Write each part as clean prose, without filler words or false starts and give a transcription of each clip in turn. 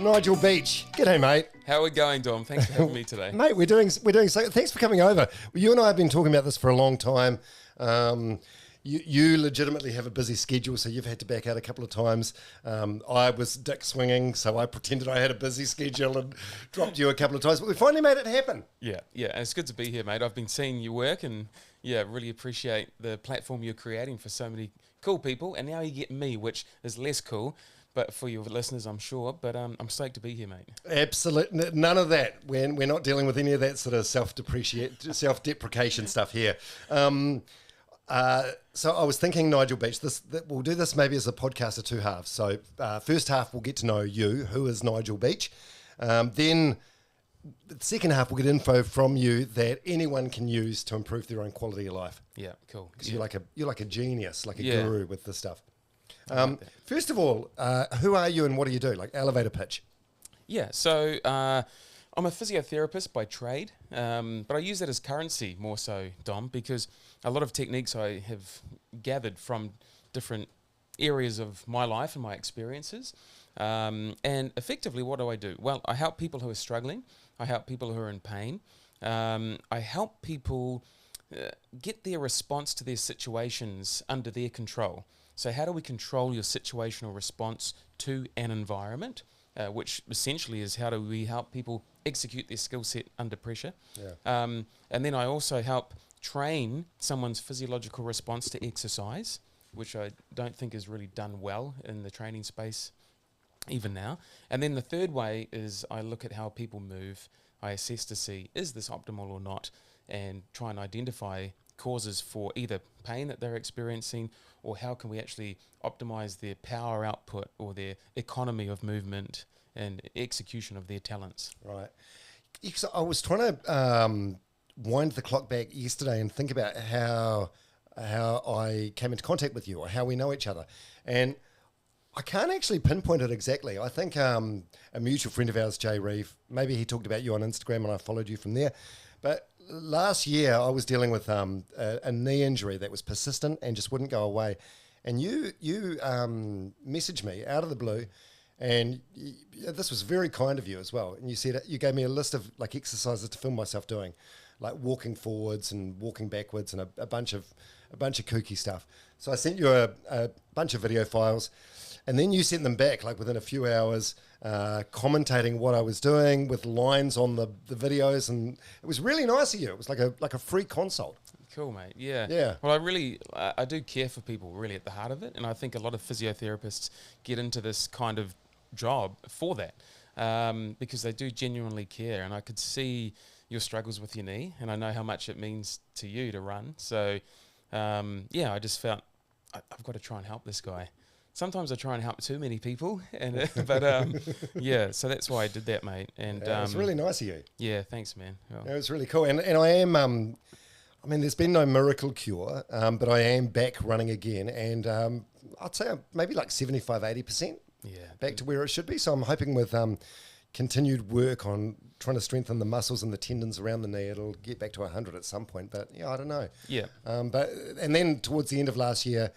Nigel Beach. G'day, mate. How are we going, Dom? Thanks for having me today. Mate, we're doing so. Thanks for coming over. You and I have been talking about this for a long time. You legitimately have a busy schedule, so you've had to back out a couple of times. I was dick swinging, so I pretended I had a busy schedule and dropped you a couple of times, but we finally made it happen. Yeah, and it's good to be here, mate. I've been seeing your work and, really appreciate the platform you're creating for so many cool people, and now you get me, which is less cool, but for your listeners, I'm sure. But I'm stoked to be here, mate. Absolutely. None of that. We're not dealing with any of that sort of self-deprecation stuff here. So I was thinking, Nigel Beach, we'll do this maybe as a podcast of two halves. So first half, we'll get to know you, who is Nigel Beach. Then the second half, we'll get info from you that anyone can use to improve their own quality of life. Yeah, cool. Because you're like a genius, like a Yeah. guru with this stuff. First of all, who are you and what do you do? Like elevator pitch. Yeah, so I'm a physiotherapist by trade, but I use that as currency more so, Dom, because a lot of techniques I have gathered from different areas of my life and my experiences. And effectively, what do? Well, I help people who are struggling. I help people who are in pain. I help people get their response to their situations under their control. So how do we control your situational response to an environment, which essentially is how do we help people execute their skill set under pressure. Yeah. And then I also help train someone's physiological response to exercise, which I don't think is really done well in the training space even now. And then the third way is I look at how people move. I assess to see, is this optimal or not, and try and identify causes for either pain that they're experiencing or how can we actually optimize their power output or their economy of movement and execution of their talents. Right. So I was trying to wind the clock back yesterday and think about how I came into contact with you or how we know each other. And I can't actually pinpoint it exactly. I think a mutual friend of ours, Jay Reeve, maybe he talked about you on Instagram and I followed you from there. But last year I was dealing with a knee injury that was persistent and just wouldn't go away. And you messaged me out of the blue, and this was very kind of you as well. And you said you gave me a list of like exercises to film myself doing, like walking forwards and walking backwards and a bunch of kooky stuff. So I sent you a bunch of video files. And then you sent them back like within a few hours, commentating what I was doing with lines on the videos, and it was really nice of you. It was like a free consult. Cool, mate. Yeah. Yeah. Well, I do care for people really at the heart of it, and I think a lot of physiotherapists get into this kind of job for that because they do genuinely care. And I could see your struggles with your knee, and I know how much it means to you to run. So, I just felt I've got to try and help this guy. Sometimes I try and help too many people, so that's why I did that, mate. And it was really nice of you. Yeah, thanks, man. Well, It was really cool. And I am, there's been no miracle cure, but I am back running again. And I'd say I'm maybe like 75, 80% back to where it should be. So I'm hoping with continued work on trying to strengthen the muscles and the tendons around the knee, it'll get back to 100 at some point. But I don't know. Yeah. And then towards the end of last year,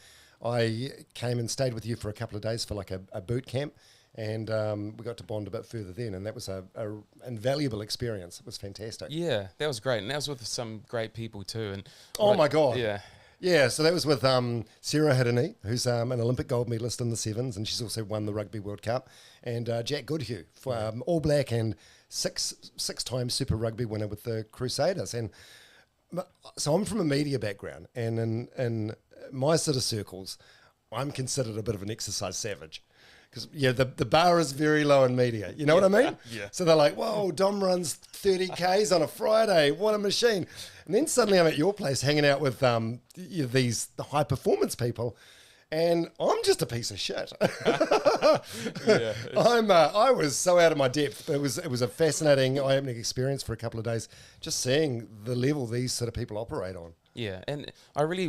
I came and stayed with you for a couple of days for like a boot camp, and we got to bond a bit further then, and that was a invaluable experience. It was fantastic. Yeah, that was great, and that was with some great people too. And my God. Yeah, so that was with Sarah Hiddeny, who's an Olympic gold medalist in the sevens, and she's also won the Rugby World Cup, and Jack Goodhue, All Black and six-time Super Rugby winner with the Crusaders. And so I'm from a media background, and in my sort of circles, I'm considered a bit of an exercise savage. Because, the bar is very low in media. You know what I mean? Yeah. So they're like, whoa, Dom runs 30 Ks on a Friday. What a machine. And then suddenly I'm at your place hanging out with these high-performance people, and I'm just a piece of shit. I was so out of my depth. It was a fascinating, eye-opening experience for a couple of days, just seeing the level these sort of people operate on. Yeah, and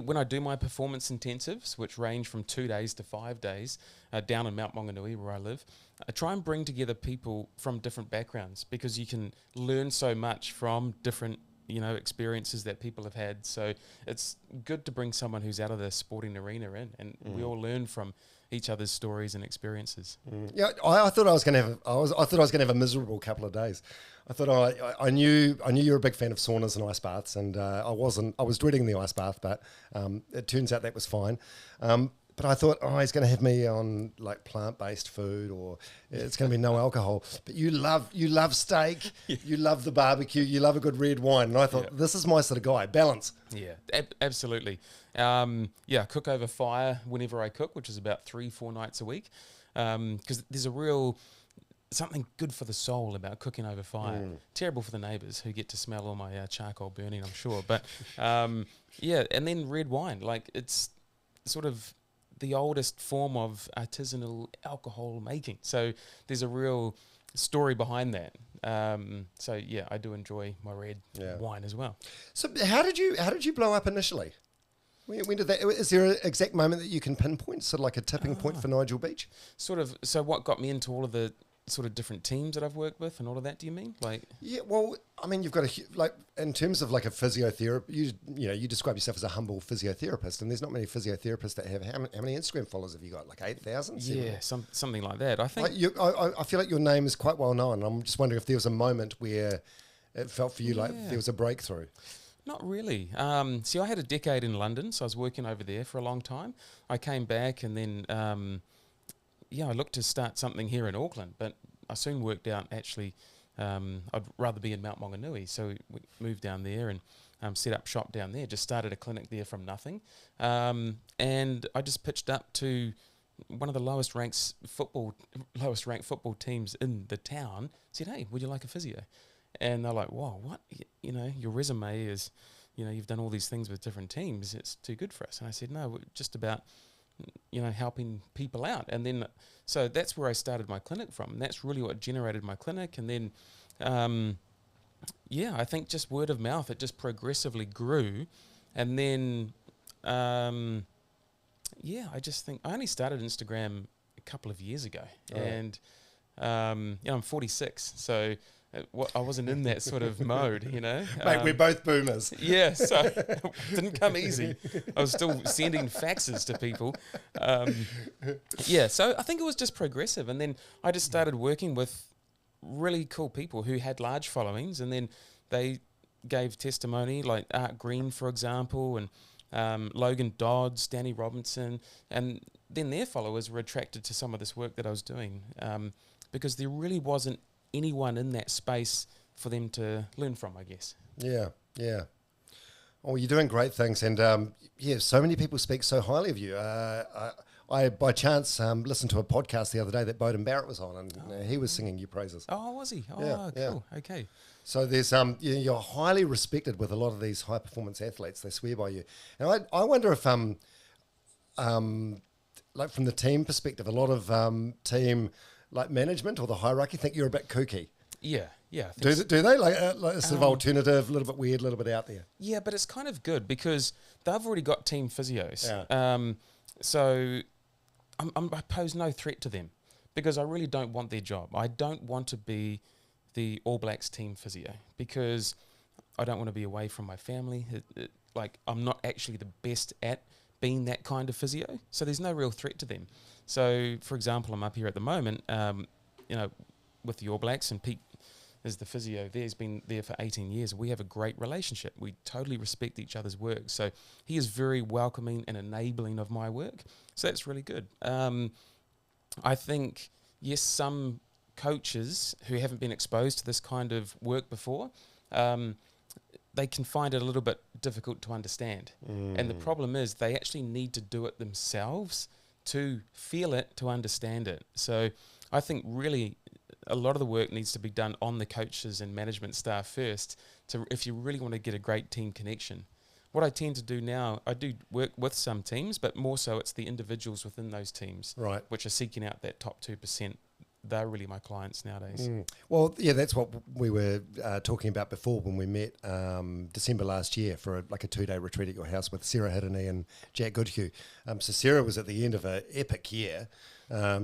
when I do my performance intensives, which range from 2 days to 5 days, down in Mount Maunganui where I live, I try and bring together people from different backgrounds because you can learn so much from different experiences that people have had. So it's good to bring someone who's out of the sporting arena in, and we all learn from each other's stories and experiences. Yeah, I thought I was going to have. I thought I was going to have a miserable couple of days. I thought I knew you're a big fan of saunas and ice baths, and I wasn't. I was dreading the ice bath, but it turns out that was fine. But I thought, he's going to have me on like plant-based food, or it's going to be no alcohol. But you love steak, you love the barbecue, you love a good red wine, and I thought this is my sort of guy. Balance. Yeah, absolutely. I cook over fire whenever I cook, which is about 3-4 nights a week, because there's something good for the soul about cooking over fire. Terrible for the neighbours who get to smell all my charcoal burning, I'm sure. But and then red wine, like it's sort of the oldest form of artisanal alcohol making. So there's a real story behind that. I do enjoy my red wine as well. So how did you blow up initially? When did that? Is there an exact moment that you can pinpoint, sort of like a tipping point for Nigel Beach? Sort of. So what got me into all of the sort of different teams that I've worked with and all of that? Do you mean Well, I mean, you've got in terms of like a physiotherapist. You describe yourself as a humble physiotherapist, and there's not many physiotherapists that have. How many Instagram followers have you got? Like 8,000? Yeah, something like that. I think. I feel like your name is quite well known. I'm just wondering if there was a moment where it felt for you like there was a breakthrough. Not really. See, I had a decade in London, so I was working over there for a long time. I came back and then, I looked to start something here in Auckland, but I soon worked out actually I'd rather be in Mount Maunganui. So we moved down there and set up shop down there, just started a clinic there from nothing. And I just pitched up to one of the lowest ranked football teams in the town, said, hey, would you like a physio? And they're like, whoa, what? Your resume is, you've done all these things with different teams. It's too good for us. And I said, no, we're just about, helping people out. And then, so that's where I started my clinic from. That's really what generated my clinic. And then, I think just word of mouth, it just progressively grew. And then, I just think I only started Instagram a couple of years ago. Oh. And, I'm 46, so I wasn't in that sort of mode, Mate, we're both boomers. Yeah, so it didn't come easy. I was still sending faxes to people. So I think it was just progressive. And then I just started working with really cool people who had large followings, and then they gave testimony, like Art Green, for example, and Logan Dodds, Danny Robinson, and then their followers were attracted to some of this work that I was doing because there really wasn't anyone in that space for them to learn from, I guess. Yeah. Oh, you're doing great things, and so many people speak so highly of you. I by chance listened to a podcast the other day that Bowden Barrett was on, and he was singing your praises. Oh, was he? Oh, cool. Yeah. Okay. So there's you're highly respected with a lot of these high performance athletes. They swear by you, and I wonder if like from the team perspective, a lot of team like management or the hierarchy think you're a bit kooky. Yeah. Do they like a sort of alternative, a little bit weird, a little bit out there? Yeah, but it's kind of good because they've already got team physios. Yeah. So I pose no threat to them because I really don't want their job. I don't want to be the All Blacks team physio because I don't want to be away from my family. Like I'm not actually the best at being that kind of physio, so there's no real threat to them. So, for example, I'm up here at the moment, with the All Blacks, and Pete is the physio there. He's been there for 18 years. We have a great relationship. We totally respect each other's work. So he is very welcoming and enabling of my work. So that's really good. I think, yes, some coaches who haven't been exposed to this kind of work before, they can find it a little bit difficult to understand. And the problem is they actually need to do it themselves to feel it, to understand it. So I think really a lot of the work needs to be done on the coaches and management staff first, if you really want to get a great team connection. What I tend to do now, I do work with some teams, but more so it's the individuals within those teams, right, which are seeking out that top 2%. They're really my clients nowadays. Well, yeah, that's what we were talking about before when we met December last year for a 2-day retreat at your house with Sarah Hiddeny and Jack Goodhue. So Sarah was at the end of an epic year.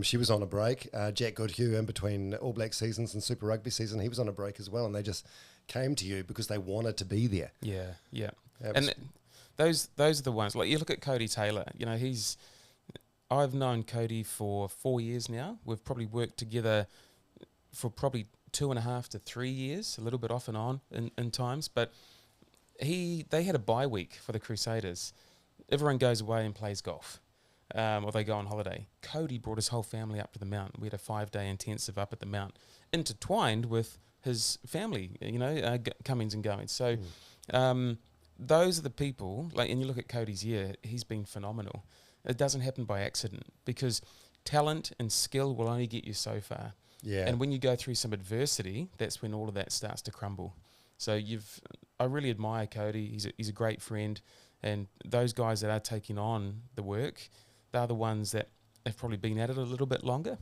She was on a break. Jack Goodhue, in between All Black seasons and Super Rugby season, he was on a break as well, and they just came to you because they wanted to be there. Yeah. And those are the ones. Like you look at Cody Taylor. He's I've known Cody for 4 years now. We've probably worked together for probably 2.5 to 3 years, a little bit off and on in times. But they had a bye week for the Crusaders. Everyone goes away and plays golf, or they go on holiday. Cody brought his whole family up to the mountain. We had a 5-day intensive up at the mount, intertwined with his family, comings and goings. So those are the people, and you look at Cody's year, he's been phenomenal. It doesn't happen by accident, because talent and skill will only get you so far. Yeah. And when you go through some adversity, that's when all of that starts to crumble. So I really admire Cody. He's a great friend, and those guys that are taking on the work, they're the ones that have probably been at it a little bit longer,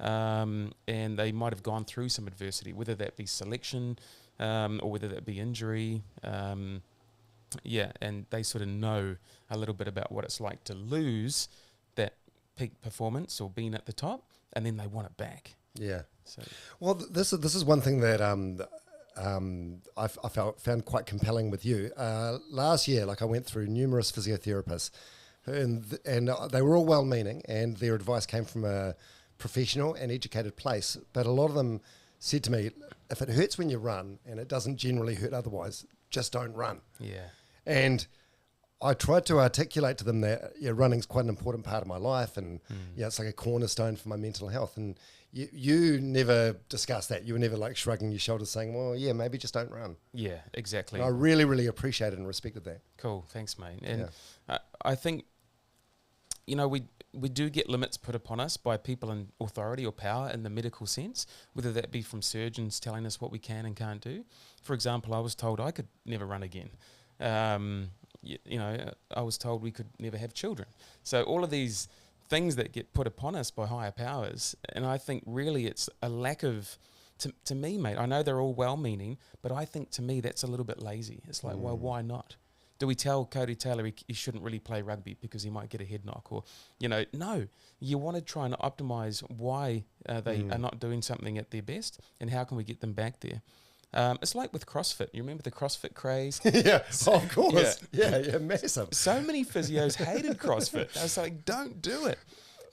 and they might have gone through some adversity, whether that be selection or whether that be injury. And they sort of know a little bit about what it's like to lose that peak performance or being at the top, and then they want it back. Yeah. So, well, this is one thing that I found quite compelling with you. Last year, I went through numerous physiotherapists, and they were all well-meaning, and their advice came from a professional and educated place. But a lot of them said to me, if it hurts when you run and it doesn't generally hurt otherwise, just don't run. yeah. And I tried to articulate to them that running's quite an important part of my life, and it's like a cornerstone for my mental health. And you never discussed that. You were never shrugging your shoulders saying, well, yeah, maybe just don't run. Yeah, exactly. And I really, really appreciated and respected that. Cool, thanks, mate. And I think, we do get limits put upon us by people in authority or power in the medical sense, whether that be from surgeons telling us what we can and can't do. For example, I was told I could never run again. I was told we could never have children. So all of these things that get put upon us by higher powers, and I think really it's a lack of, to me, mate, I know they're all well-meaning, but I think to me that's a little bit lazy. It's like, well, why not? Do we tell Cody Taylor he shouldn't really play rugby because he might get a head knock? Or, no. You want to try and optimise why they are not doing something at their best, and how can we get them back there? It's like with CrossFit. You remember the CrossFit craze? Yeah, of course. Yeah, massive. So many physios hated CrossFit. I was like, don't do it.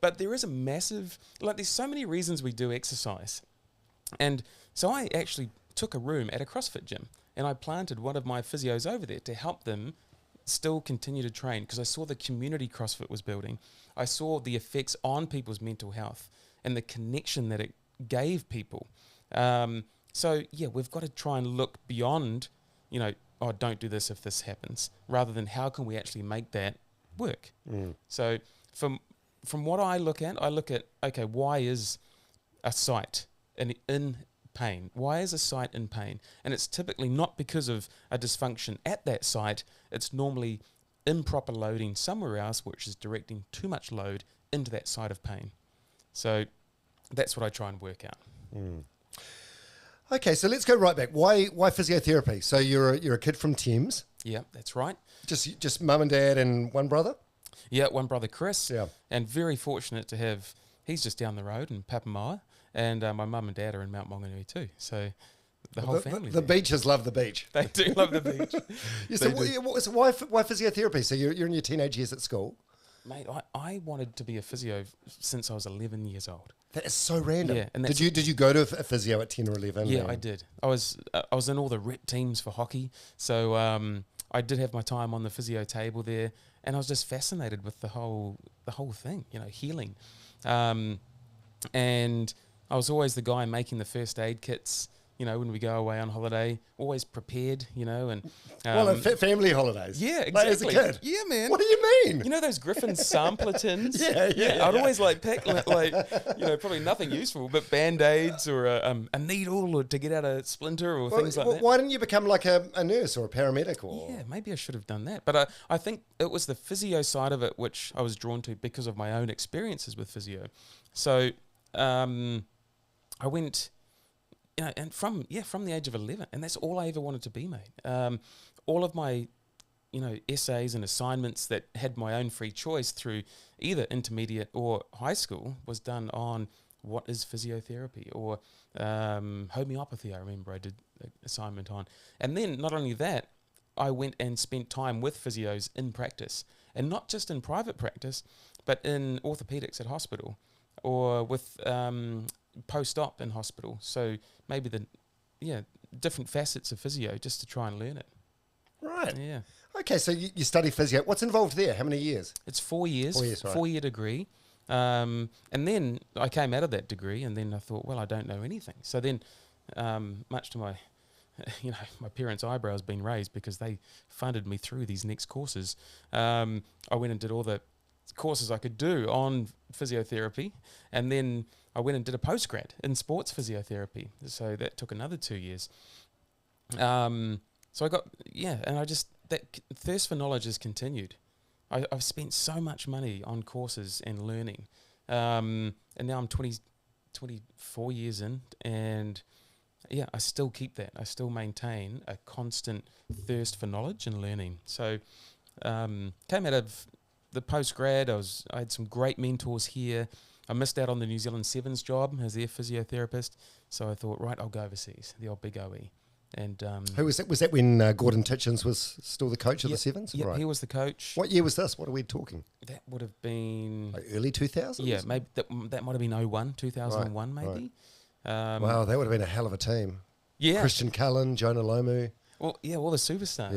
But there is a massive, there's so many reasons we do exercise. And so I actually took a room at a CrossFit gym, and I planted one of my physios over there to help them still continue to train, because I saw the community CrossFit was building. I saw the effects on people's mental health and the connection that it gave people. So, we've got to try and look beyond, don't do this if this happens, rather than how can we actually make that work. So from what I look at, okay, why is a site in pain? Why is a site in pain? And it's typically not because of a dysfunction at that site. It's normally improper loading somewhere else, which is directing too much load into that site of pain. So that's what I try and work out. Okay, so let's go right back. Why physiotherapy? So you're a kid from Thames. Yeah, that's right. Just mum and dad and one brother? Yeah, one brother, Chris. Yeah. And very fortunate to have, he's just down the road in Papamoa, and my mum and dad are in Mount Maunganui too. So the whole family. The beaches love the beach. They do love the beach. So why physiotherapy? So you're in your teenage years at school? Mate, I wanted to be a physio since I was 11 years old. That is so random. Yeah, and did you go to a physio at 10 or 11? Yeah, I did. I was in all the rep teams for hockey, so I did have my time on the physio table there, and I was just fascinated with the whole thing, healing, and I was always the guy making the first aid kits. When we go away on holiday, always prepared, and... family holidays. Yeah, exactly. As a kid. Yeah, man. What do you mean? You know those Griffin sampler tins? Yeah. I'd always pack probably nothing useful, but Band-Aids or a needle or to get out a splinter or things like that. Why didn't you become like a nurse or a paramedic? Yeah, maybe I should have done that. But I think it was the physio side of it which I was drawn to because of my own experiences with physio. So I went... and from the age of 11, and that's all I ever wanted to be, mate. All of my, essays and assignments that had my own free choice through either intermediate or high school was done on what is physiotherapy or homeopathy. I remember I did an assignment on. And then not only that, I went and spent time with physios in practice. and not just in private practice, but in orthopedics at hospital, or with post-op in hospital. So maybe different facets of physio just to try and learn it. Right. Yeah. Okay, so you study physio. What's involved there? How many years? It's 4 years. 4 years, right. 4-year degree. And then I came out of that degree, and then I thought, well, I don't know anything. So then, much to my, my parents' eyebrows being raised because they funded me through these next courses. I went and did all the courses I could do on physiotherapy, and then I went and did a postgrad in sports physiotherapy. So that took another 2 years. So I got, and that thirst for knowledge has continued. I've spent so much money on courses and learning. And now I'm 24 years in, and I still keep that. I still maintain a constant thirst for knowledge and learning. So came out of the postgrad, I had some great mentors here. I missed out on the New Zealand Sevens job as their physiotherapist. So I thought, right, I'll go overseas, the old big OE. And who was that? Was that when Gordon Titchens was still the coach of the Sevens? Yeah, right. He was the coach. What year was this? What are we talking? That would have been like early 2000s? Yeah, maybe that might have been 2001 maybe. Right. Wow, that would have been a hell of a team. Yeah. Christian Cullen, Jonah Lomu. Well, all the superstars.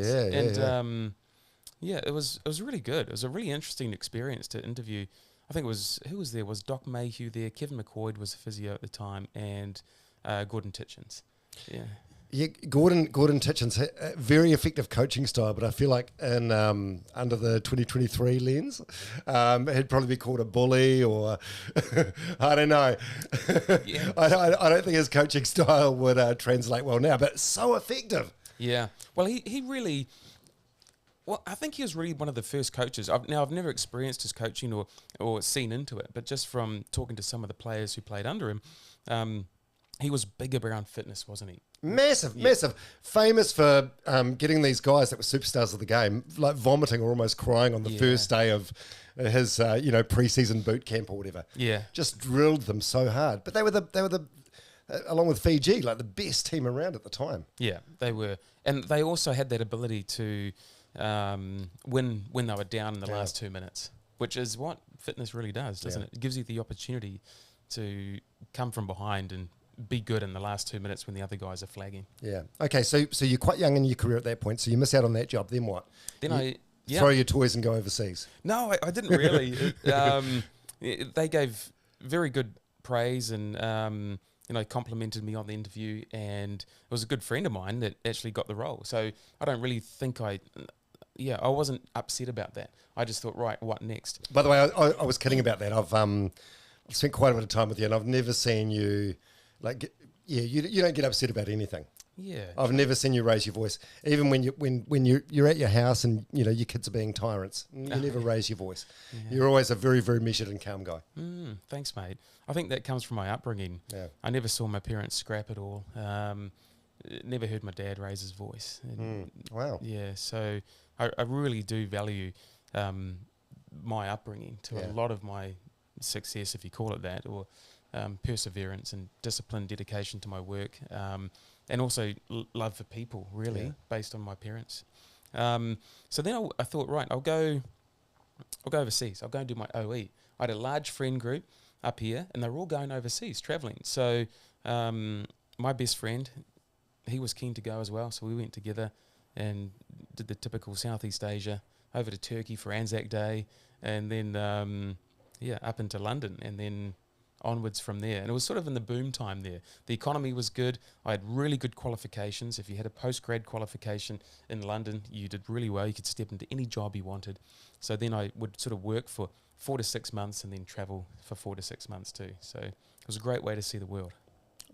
It was really good. It was a really interesting experience to interview. I think who was there? Was Doc Mayhew there? Kevin McCoyd was a physio at the time, and Gordon Titchens. Yeah. Yeah, Gordon Titchens, very effective coaching style, but I feel like in under the 2023 lens, he'd probably be called a bully or I don't know. Yeah. I don't think his coaching style would translate well now, but so effective. Yeah. Well, he really. Well, I think he was really one of the first coaches. I've never experienced his coaching or seen into it, but just from talking to some of the players who played under him, he was big around fitness, wasn't he? Massive. Famous for getting these guys that were superstars of the game, like vomiting or almost crying on the first day of his, pre-season boot camp or whatever. Yeah. Just drilled them so hard. But they were the along with Fiji, like the best team around at the time. Yeah, they were. And they also had that ability to win when they were down in the last 2 minutes, which is what fitness really does, doesn't it? It gives you the opportunity to come from behind and be good in the last 2 minutes when the other guys are flagging. Yeah. Okay, so you're quite young in your career at that point, so you miss out on that job. Then what? Then you throw your toys and go overseas. No, I didn't really. They gave very good praise and complimented me on the interview, and it was a good friend of mine that actually got the role. So I don't really think I wasn't upset about that. I just thought, right, what next? By the way, I was kidding about that. I've spent quite a bit of time with you, and I've never seen you you don't get upset about anything. Yeah, I've never seen you raise your voice, even when you're at your house and your kids are being tyrants. You never raise your voice. Yeah. You're always a very, very measured and calm guy. Thanks, mate. I think that comes from my upbringing. Yeah. I never saw my parents scrap at all. Never heard my dad raise his voice. Wow. Yeah, so I really do value my upbringing to a lot of my success, if you call it that, or perseverance and discipline, dedication to my work, and also love for people, really, based on my parents. So then I thought, right, I'll go overseas. I'll go and do my OE. I had a large friend group up here, and they were all going overseas, travelling. So my best friend, he was keen to go as well, so we went together and did the typical Southeast Asia, over to Turkey for Anzac Day, and then up into London, and then onwards from there. And it was sort of in the boom time there. The economy was good. I had really good qualifications. If you had a post-grad qualification in London, you did really well. You could step into any job you wanted. So then I would sort of work for 4 to 6 months and then travel for 4 to 6 months too. So it was a great way to see the world.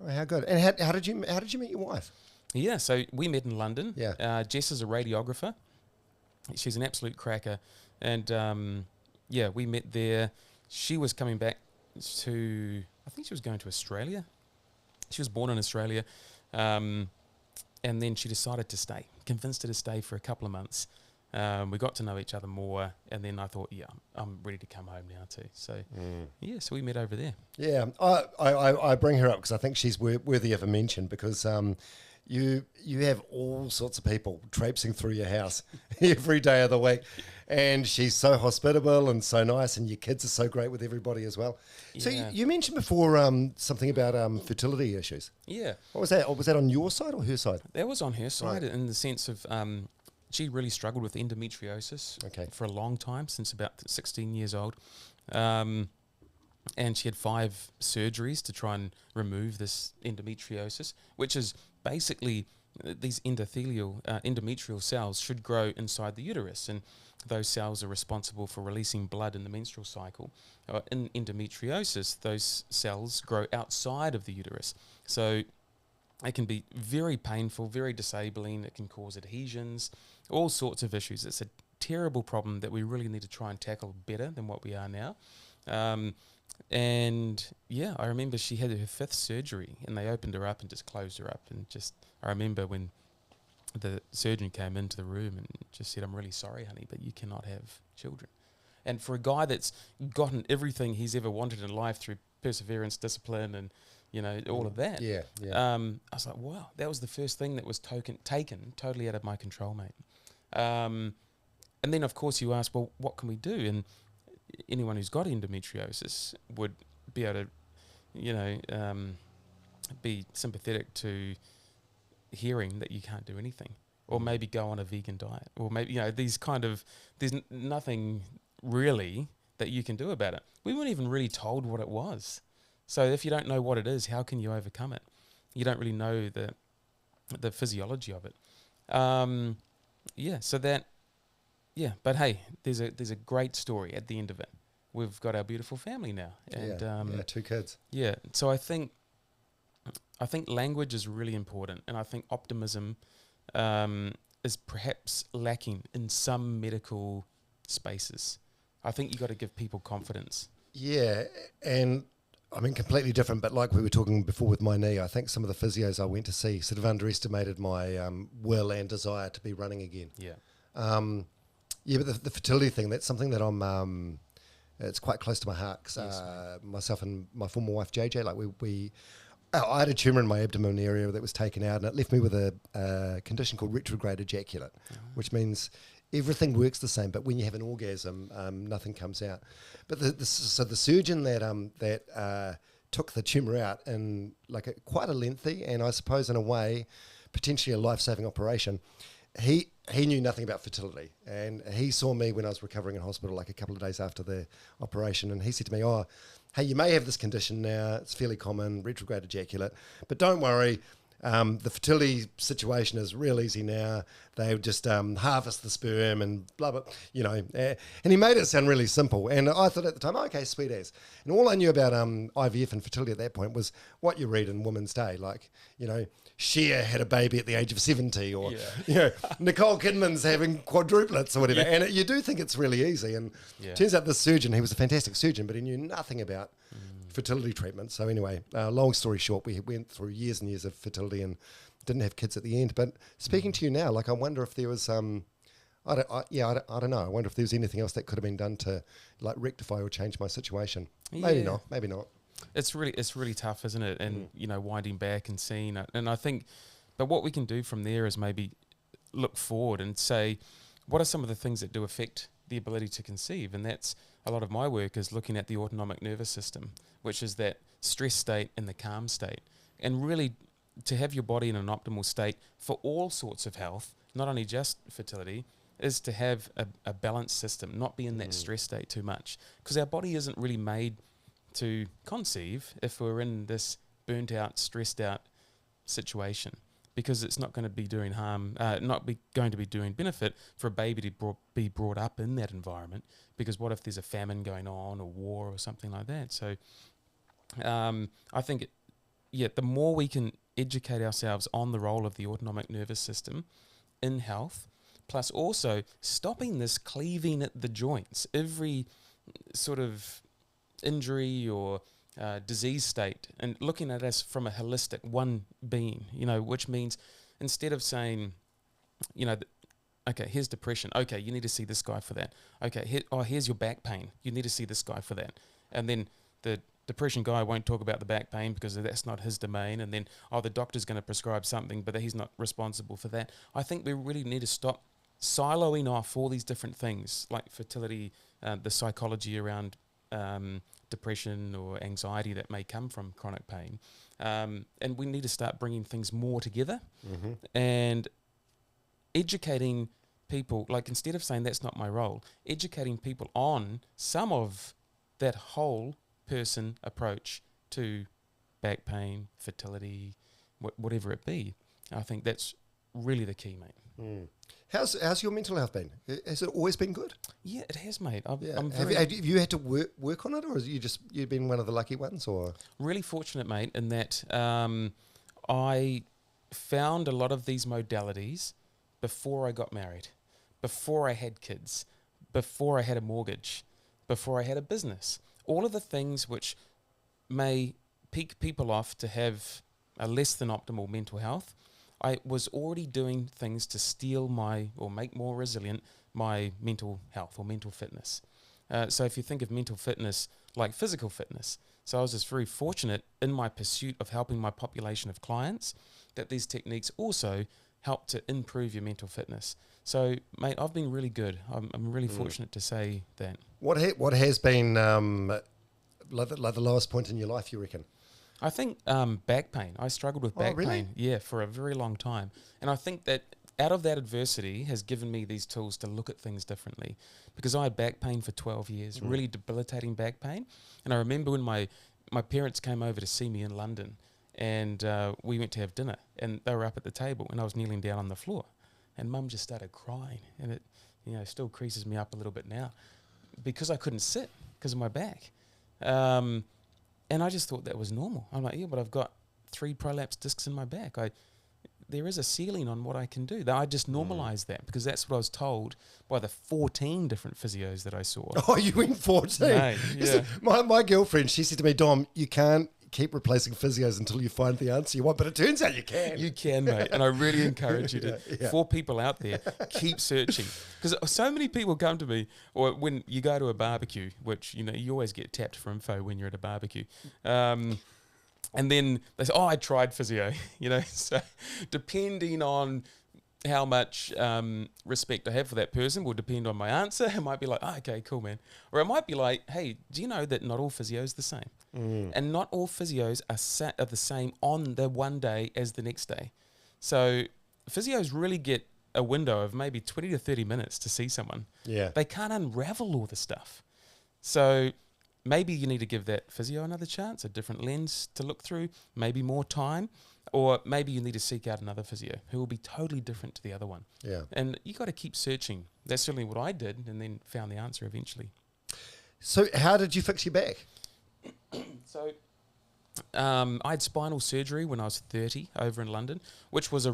Oh, how good. And how did you meet your wife? Yeah, so we met in London. Yeah. Jess is a radiographer. She's an absolute cracker. And we met there. She was coming back I think she was going to Australia. She was born in Australia. And then she decided to stay, convinced her to stay for a couple of months. We got to know each other more, and then I thought, I'm ready to come home now too. So, so we met over there. Yeah, I bring her up because I think she's worthy of a mention because you have all sorts of people traipsing through your house every day of the week, and she's so hospitable and so nice, and your kids are so great with everybody as well. So Yeah. you mentioned before something about fertility issues. Yeah. What was that? Or was that on your side or her side? That was on her side Right. in the sense of she really struggled with endometriosis Okay. for a long time, since about 16 years old. And she had 5 surgeries to try and remove this endometriosis, which is basically these endometrial cells should grow inside the uterus, and those cells are responsible for releasing blood in the menstrual cycle. In endometriosis, those cells grow outside of the uterus. So it can be very painful, very disabling. It can cause adhesions, all sorts of issues. It's a terrible problem that we really need to try and tackle better than what we are now. And yeah, I remember she had her 5th surgery, and they opened her up and just closed her up. And I remember when the surgeon came into the room and just said, "I'm really sorry, honey, but you cannot have children." And for a guy that's gotten everything he's ever wanted in life through perseverance, discipline, and all of that. Yeah. I was like, wow, that was the first thing that was taken totally out of my control, mate. And then, of course, you ask, well, what can we do? And anyone who's got endometriosis would be able to, be sympathetic to hearing that you can't do anything, or maybe go on a vegan diet, or maybe, these kind of, there's nothing really that you can do about it. We weren't even really told what it was. So if you don't know what it is, how can you overcome it? You don't really know the physiology of it. But hey, there's a great story at the end of it. We've got our beautiful family now, and 2 kids. Yeah, so I think language is really important, and I think optimism is perhaps lacking in some medical spaces. I think you got to give people confidence. Yeah, and I mean, completely different, but like we were talking before with my knee, I think some of the physios I went to see sort of underestimated my will and desire to be running again. Yeah. But the fertility thing, that's something that I'm, it's quite close to my heart, because myself and my former wife, JJ, like I had a tumour in my abdomen area that was taken out, and it left me with a condition called retrograde ejaculate, which means everything works the same, but when you have an orgasm, nothing comes out. But the surgeon that took the tumour out in quite a lengthy, and I suppose in a way, potentially a life-saving operation, he knew nothing about fertility, and he saw me when I was recovering in hospital, like a couple of days after the operation, and he said to me, "Oh, hey, you may have this condition now. It's fairly common, retrograde ejaculate, but don't worry. The fertility situation is real easy now. They just harvest the sperm and blah, blah, and he made it sound really simple. And I thought at the time, okay, sweet as. And all I knew about IVF and fertility at that point was what you read in Women's Day. Like, Cher had a baby at the age of 70, or, Nicole Kidman's having quadruplets or whatever. Yeah. And you do think it's really easy. And turns out this surgeon, he was a fantastic surgeon, but he knew nothing about fertility treatment. So anyway, long story short, we went through years and years of fertility and didn't have kids at the end. But speaking to you now, I wonder if there was I don't know. I wonder if there was anything else that could have been done to rectify or change my situation. Maybe not. It's really tough, isn't it? And winding back and seeing it. And I think, but what we can do from there is maybe look forward and say, what are some of the things that do affect the ability to conceive? And that's a lot of my work is looking at the autonomic nervous system, which is that stress state and the calm state. And really to have your body in an optimal state for all sorts of health, not only just fertility, is to have a balanced system, not be in that stress state too much. Because our body isn't really made to conceive if we're in this burnt out, stressed out situation, because it's not going to be doing harm, going to be doing benefit for a baby to be brought up in that environment. Because what if there's a famine going on, or war, or something like that? So I think, the more we can educate ourselves on the role of the autonomic nervous system in health, plus also stopping this cleaving at the joints, every sort of injury or disease state, and looking at us from a holistic one being, which means instead of saying, okay, here's depression. Okay, you need to see this guy for that. Okay, here's your back pain. You need to see this guy for that. And then the depression guy won't talk about the back pain because that's not his domain, and then the doctor's going to prescribe something, but he's not responsible for that. I think we really need to stop siloing off all these different things like fertility, the psychology around depression or anxiety that may come from chronic pain, and we need to start bringing things more together and educating people. Like, instead of saying that's not my role, educating people on some of that whole person approach to back pain, fertility, whatever it be. I think that's really the key, mate. How's your mental health been? Has it always been good? Yeah, it has, mate. I'm have you had to work on it, or you've been one of the lucky ones? Or really fortunate, mate, in that I found a lot of these modalities before I got married, before I had kids, before I had a mortgage, before I had a business. All of the things which may pick people off to have a less than optimal mental health, I was already doing things to make more resilient my mental health or mental fitness. So if you think of mental fitness like physical fitness, so I was just very fortunate in my pursuit of helping my population of clients that these techniques also help to improve your mental fitness. So, mate, I've been really good. I'm really fortunate to say that. What has been like the lowest point in your life, you reckon? I think back pain. I struggled with back pain, for a very long time. And I think that out of that adversity has given me these tools to look at things differently. Because I had back pain for 12 years, really debilitating back pain. And I remember when my parents came over to see me in London, and we went to have dinner, and they were up at the table, and I was kneeling down on the floor. And Mum just started crying, and it, still creases me up a little bit now, because I couldn't sit because of my back. And I just thought that was normal. I'm like, yeah, but I've got 3 prolapsed discs in my back. There is a ceiling on what I can do. I just normalised that because that's what I was told by the 14 different physios that I saw. Oh, you went 14? Mate, yeah. My girlfriend, she said to me, Dom, you can't keep replacing physios until you find the answer you want, but it turns out you can. You can, mate. And I really encourage you to, for people out there, keep searching. Because so many people come to me, or when you go to a barbecue, which, you always get tapped for info when you're at a barbecue. And then they say, oh, I tried physio, So depending on how much respect I have for that person will depend on my answer. It might be like, oh, okay, cool, man. Or it might be like, hey, do you know that not all physio is the same? And not all physios are the same on the one day as the next day. So physios really get a window of maybe 20 to 30 minutes to see someone. Yeah. They can't unravel all the stuff. So maybe you need to give that physio another chance, a different lens to look through, maybe more time, or maybe you need to seek out another physio who will be totally different to the other one. Yeah. And you got to keep searching. That's certainly what I did, and then found the answer eventually. So how did you fix your back? So I had spinal surgery when I was 30 over in London, which was I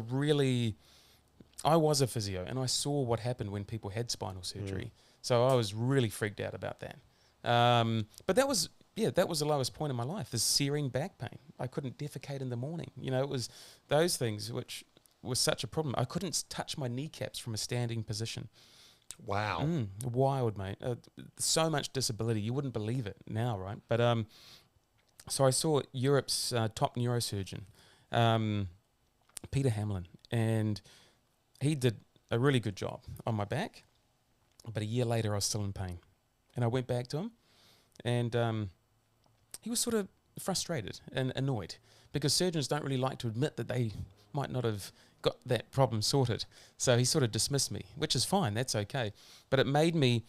was a physio, and I saw what happened when people had spinal surgery. So I was really freaked out about that. But that was the lowest point in my life, this searing back pain. I couldn't defecate in the morning. It was those things which was such a problem. I couldn't touch my kneecaps from a standing position. Wow. Wild, mate. So much disability. You wouldn't believe it now, right? But so I saw Europe's top neurosurgeon, Peter Hamlin, and he did a really good job on my back. But a year later, I was still in pain. And I went back to him, and he was sort of frustrated and annoyed because surgeons don't really like to admit that they might not have got that problem sorted. So he sort of dismissed me, which is fine, that's okay. But it made me,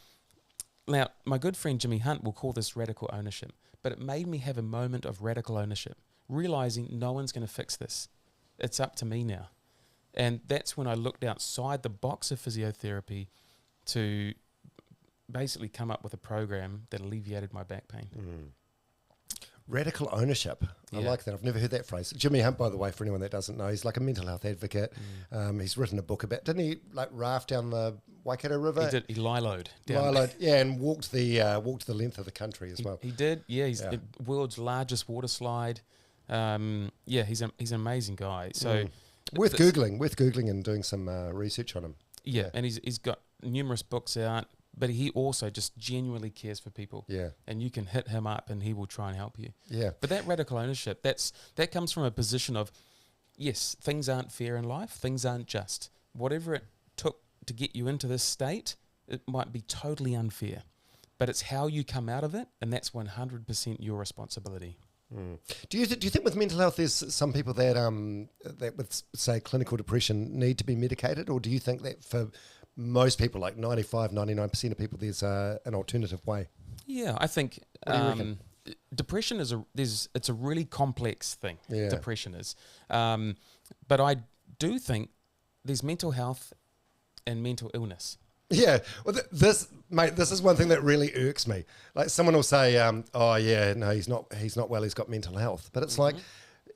now my good friend Jimmy Hunt will call this radical ownership, but it made me have a moment of radical ownership, realising no one's going to fix this. It's up to me now. And that's when I looked outside the box of physiotherapy to basically come up with a program that alleviated my back pain. Radical ownership. I like that. I've never heard that phrase. Jimmy Hunt, by the way, for anyone that doesn't know, he's like a mental health advocate. He's written a book about, didn't he raft down the Waikato River? He did. He liloed. And walked the length of the country as well. He did. Yeah, he's the world's largest water slide. He's an amazing guy. So worth googling and doing some research on him. Yeah, and he's got numerous books out. but he also just genuinely cares for people. Yeah. And you can hit him up and he will try and help you. Yeah. But that radical ownership, that comes from a position of, yes, things aren't fair in life, things aren't just. Whatever it took to get you into this state, it might be totally unfair. But it's how you come out of it, and that's 100% your responsibility. Do you think with mental health there's some people that that with, say, clinical depression need to be medicated, or do you think that for most people, like 99% of people, there's an alternative way? Yeah, I think depression it's a really complex thing. Yeah. Depression is, but I do think there's mental health and mental illness. Yeah, well, this is one thing that really irks me. Like someone will say, "Oh yeah, no, he's not well. He's got mental health." But it's like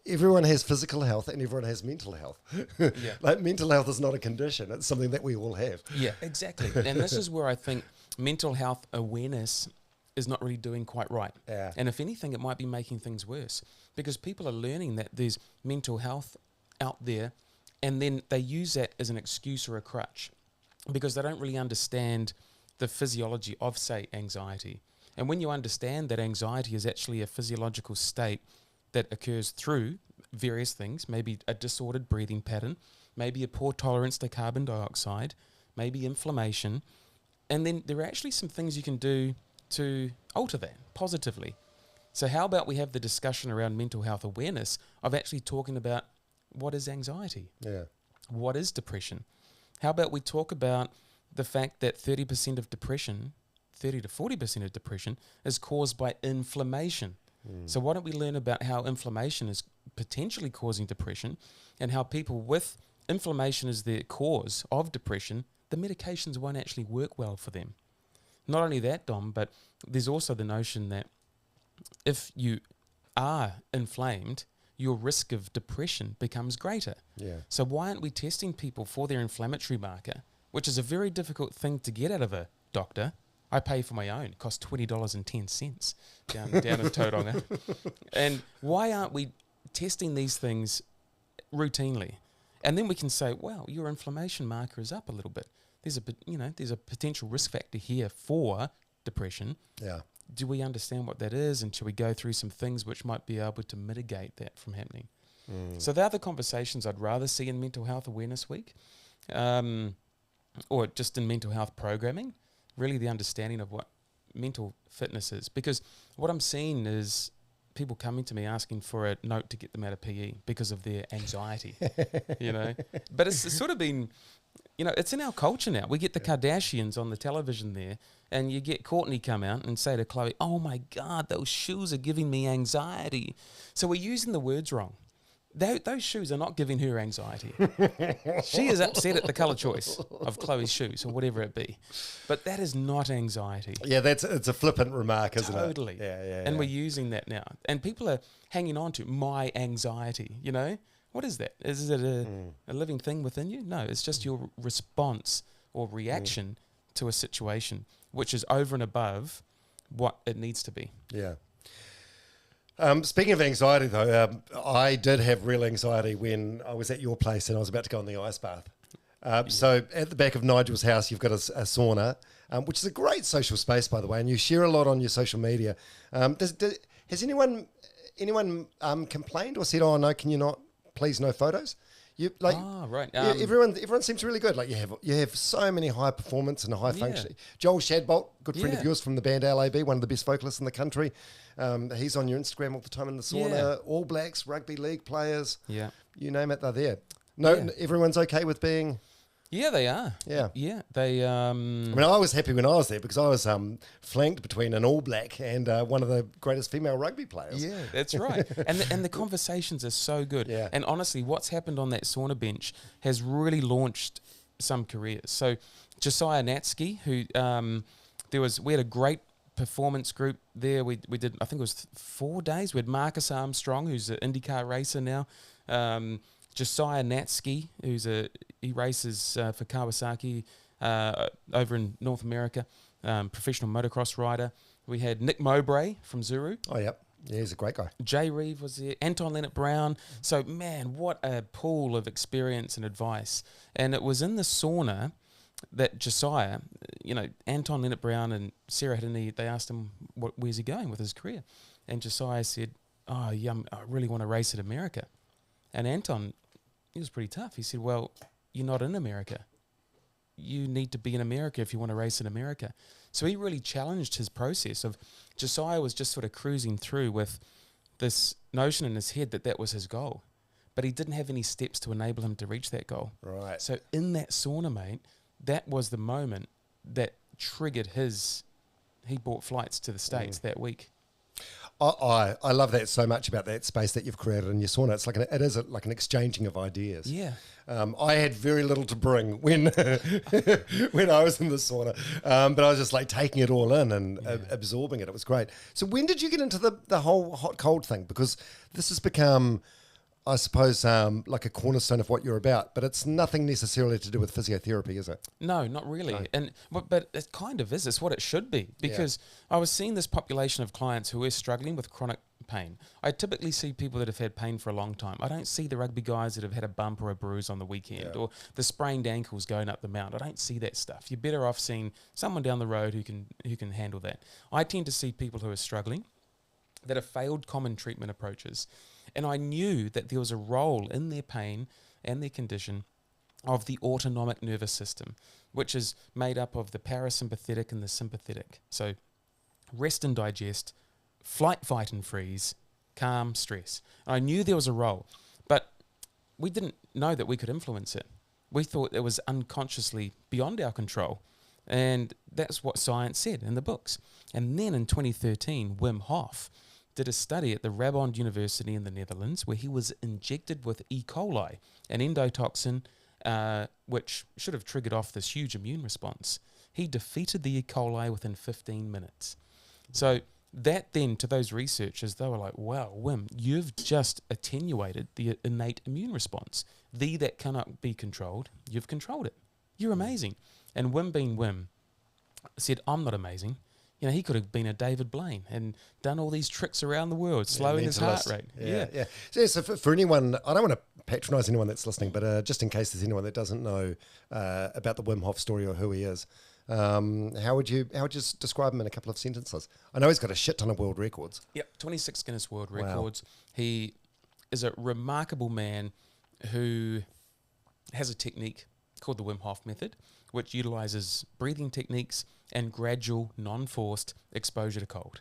everyone has physical health and everyone has mental health. Yeah. Like mental health is not a condition; it's something that we all have. Yeah, exactly. And this is where I think mental health awareness is not really doing quite right. Yeah. And if anything, it might be making things worse because people are learning that there's mental health out there, and then they use that as an excuse or a crutch, because they don't really understand the physiology of, say, anxiety. And when you understand that anxiety is actually a physiological state that occurs through various things, maybe a disordered breathing pattern, maybe a poor tolerance to carbon dioxide, maybe inflammation, and then there are actually some things you can do to alter that positively. So how about we have the discussion around mental health awareness of actually talking about what is anxiety? Yeah. What is depression? How about we talk about the fact that 30% of depression, 30 to 40% of depression is caused by inflammation. So why don't we learn about how inflammation is potentially causing depression, and how people with inflammation as their cause of depression, the medications won't actually work well for them. Not only that, Dom, but there's also the notion that if you are inflamed, your risk of depression becomes greater. Yeah. So why aren't we testing people for their inflammatory marker, which is a very difficult thing to get out of a doctor? I pay for my own. It costs $20.10 down in Tauranga. And why aren't we testing these things routinely? And then we can say, well, your inflammation marker is up a little bit. There's a potential risk factor here for depression. Yeah. Do we understand what that is, and should we go through some things which might be able to mitigate that from happening? So they're the conversations I'd rather see in Mental Health Awareness Week, or just in mental health programming, really the understanding of what mental fitness is. Because what I'm seeing is people coming to me asking for a note to get them out of PE because of their anxiety, But it's sort of been... it's in our culture now. We get the Kardashians on the television there, and you get Courtney come out and say to Chloe, "Oh my God, those shoes are giving me anxiety." So we're using the words wrong. Those shoes are not giving her anxiety. She is upset at the colour choice of Chloe's shoes or whatever it be. But that is not anxiety. Yeah, it's a flippant remark, isn't it? Totally. Yeah. And we're using that now. And people are hanging on to my anxiety, What is that? Is it a living thing within you? No, it's just your response or reaction to a situation, which is over and above what it needs to be. Yeah. Speaking of anxiety, though, I did have real anxiety when I was at your place and I was about to go in the ice bath. So at the back of Nigel's house, you've got a sauna, which is a great social space, by the way, and you share a lot on your social media. Has anyone complained or said, "Oh no, can you not? Please, no photos"? Right. Everyone seems really good. Like you have so many high performance and high functioning. Joel Shadbolt, good friend of yours from the band LAB, one of the best vocalists in the country. He's on your Instagram all the time in the sauna. Yeah. All Blacks, rugby league players. Yeah. You name it, they're there. No, everyone's okay with being. Yeah, they are. Yeah. Yeah. They I mean, I was happy when I was there because I was flanked between an All Black and one of the greatest female rugby players. Yeah, that's right. and the conversations are so good. Yeah. And honestly, what's happened on that sauna bench has really launched some careers. So Josiah Natsky, who we had a great performance group there. We did, I think it was 4 days. We had Marcus Armstrong, who's an IndyCar racer now. Josiah Natsky, he races for Kawasaki over in North America, professional motocross rider. We had Nick Mowbray from Zuru. Oh, yep. Yeah, he's a great guy. Jay Reeve was there. Anton Leonard Brown. So, man, what a pool of experience and advice. And it was in the sauna that Josiah, Anton Leonard Brown and Sarah Hiddeny, they asked him, where's he going with his career? And Josiah said, oh, yeah, I really want to race at America. And Anton, he was pretty tough. He said, well, you're not in America. You need to be in America if you want to race in America. So he really challenged his process of Josiah was just sort of cruising through with this notion in his head that was his goal. But he didn't have any steps to enable him to reach that goal. Right. So in that sauna, mate, that was the moment that triggered he bought flights to the States that week. I love that so much about that space that you've created in your sauna. It's like it is like an exchanging of ideas. Yeah. I had very little to bring when when I was in the sauna, but I was just like taking it all in and absorbing it. It was great. So when did you get into the whole hot cold thing? Because this has become, I suppose, like a cornerstone of what you're about, but it's nothing necessarily to do with physiotherapy, is it? No, not really. No. But it kind of is. It's what it should be, because I was seeing this population of clients who are struggling with chronic pain. I typically see people that have had pain for a long time. I don't see the rugby guys that have had a bump or a bruise on the weekend or the sprained ankles going up the mount. I don't see that stuff. You're better off seeing someone down the road who can handle that. I tend to see people who are struggling, that have failed common treatment approaches. And I knew that there was a role in their pain and their condition of the autonomic nervous system, which is made up of the parasympathetic and the sympathetic. So rest and digest, flight, fight and freeze, calm, stress. And I knew there was a role, but we didn't know that we could influence it. We thought it was unconsciously beyond our control. And that's what science said in the books. And then in 2013, Wim Hof did a study at the Rabond University in the Netherlands where he was injected with E. coli, an endotoxin which should have triggered off this huge immune response. He defeated the E. coli within 15 minutes. So that then, to those researchers, they were like, wow, Wim, you've just attenuated the innate immune response. That cannot be controlled, you've controlled it. You're amazing. And Wim, being Wim, said, I'm not amazing. He could have been a David Blaine and done all these tricks around the world, slowing his heart rate. Yeah. So for anyone, I don't want to patronise anyone that's listening, but just in case there's anyone that doesn't know about the Wim Hof story or who he is, how would you describe him in a couple of sentences? I know he's got a shit ton of world records. Yep, 26 Guinness World Records. He is a remarkable man who has a technique called the Wim Hof method, which utilises breathing techniques and gradual, non-forced exposure to cold.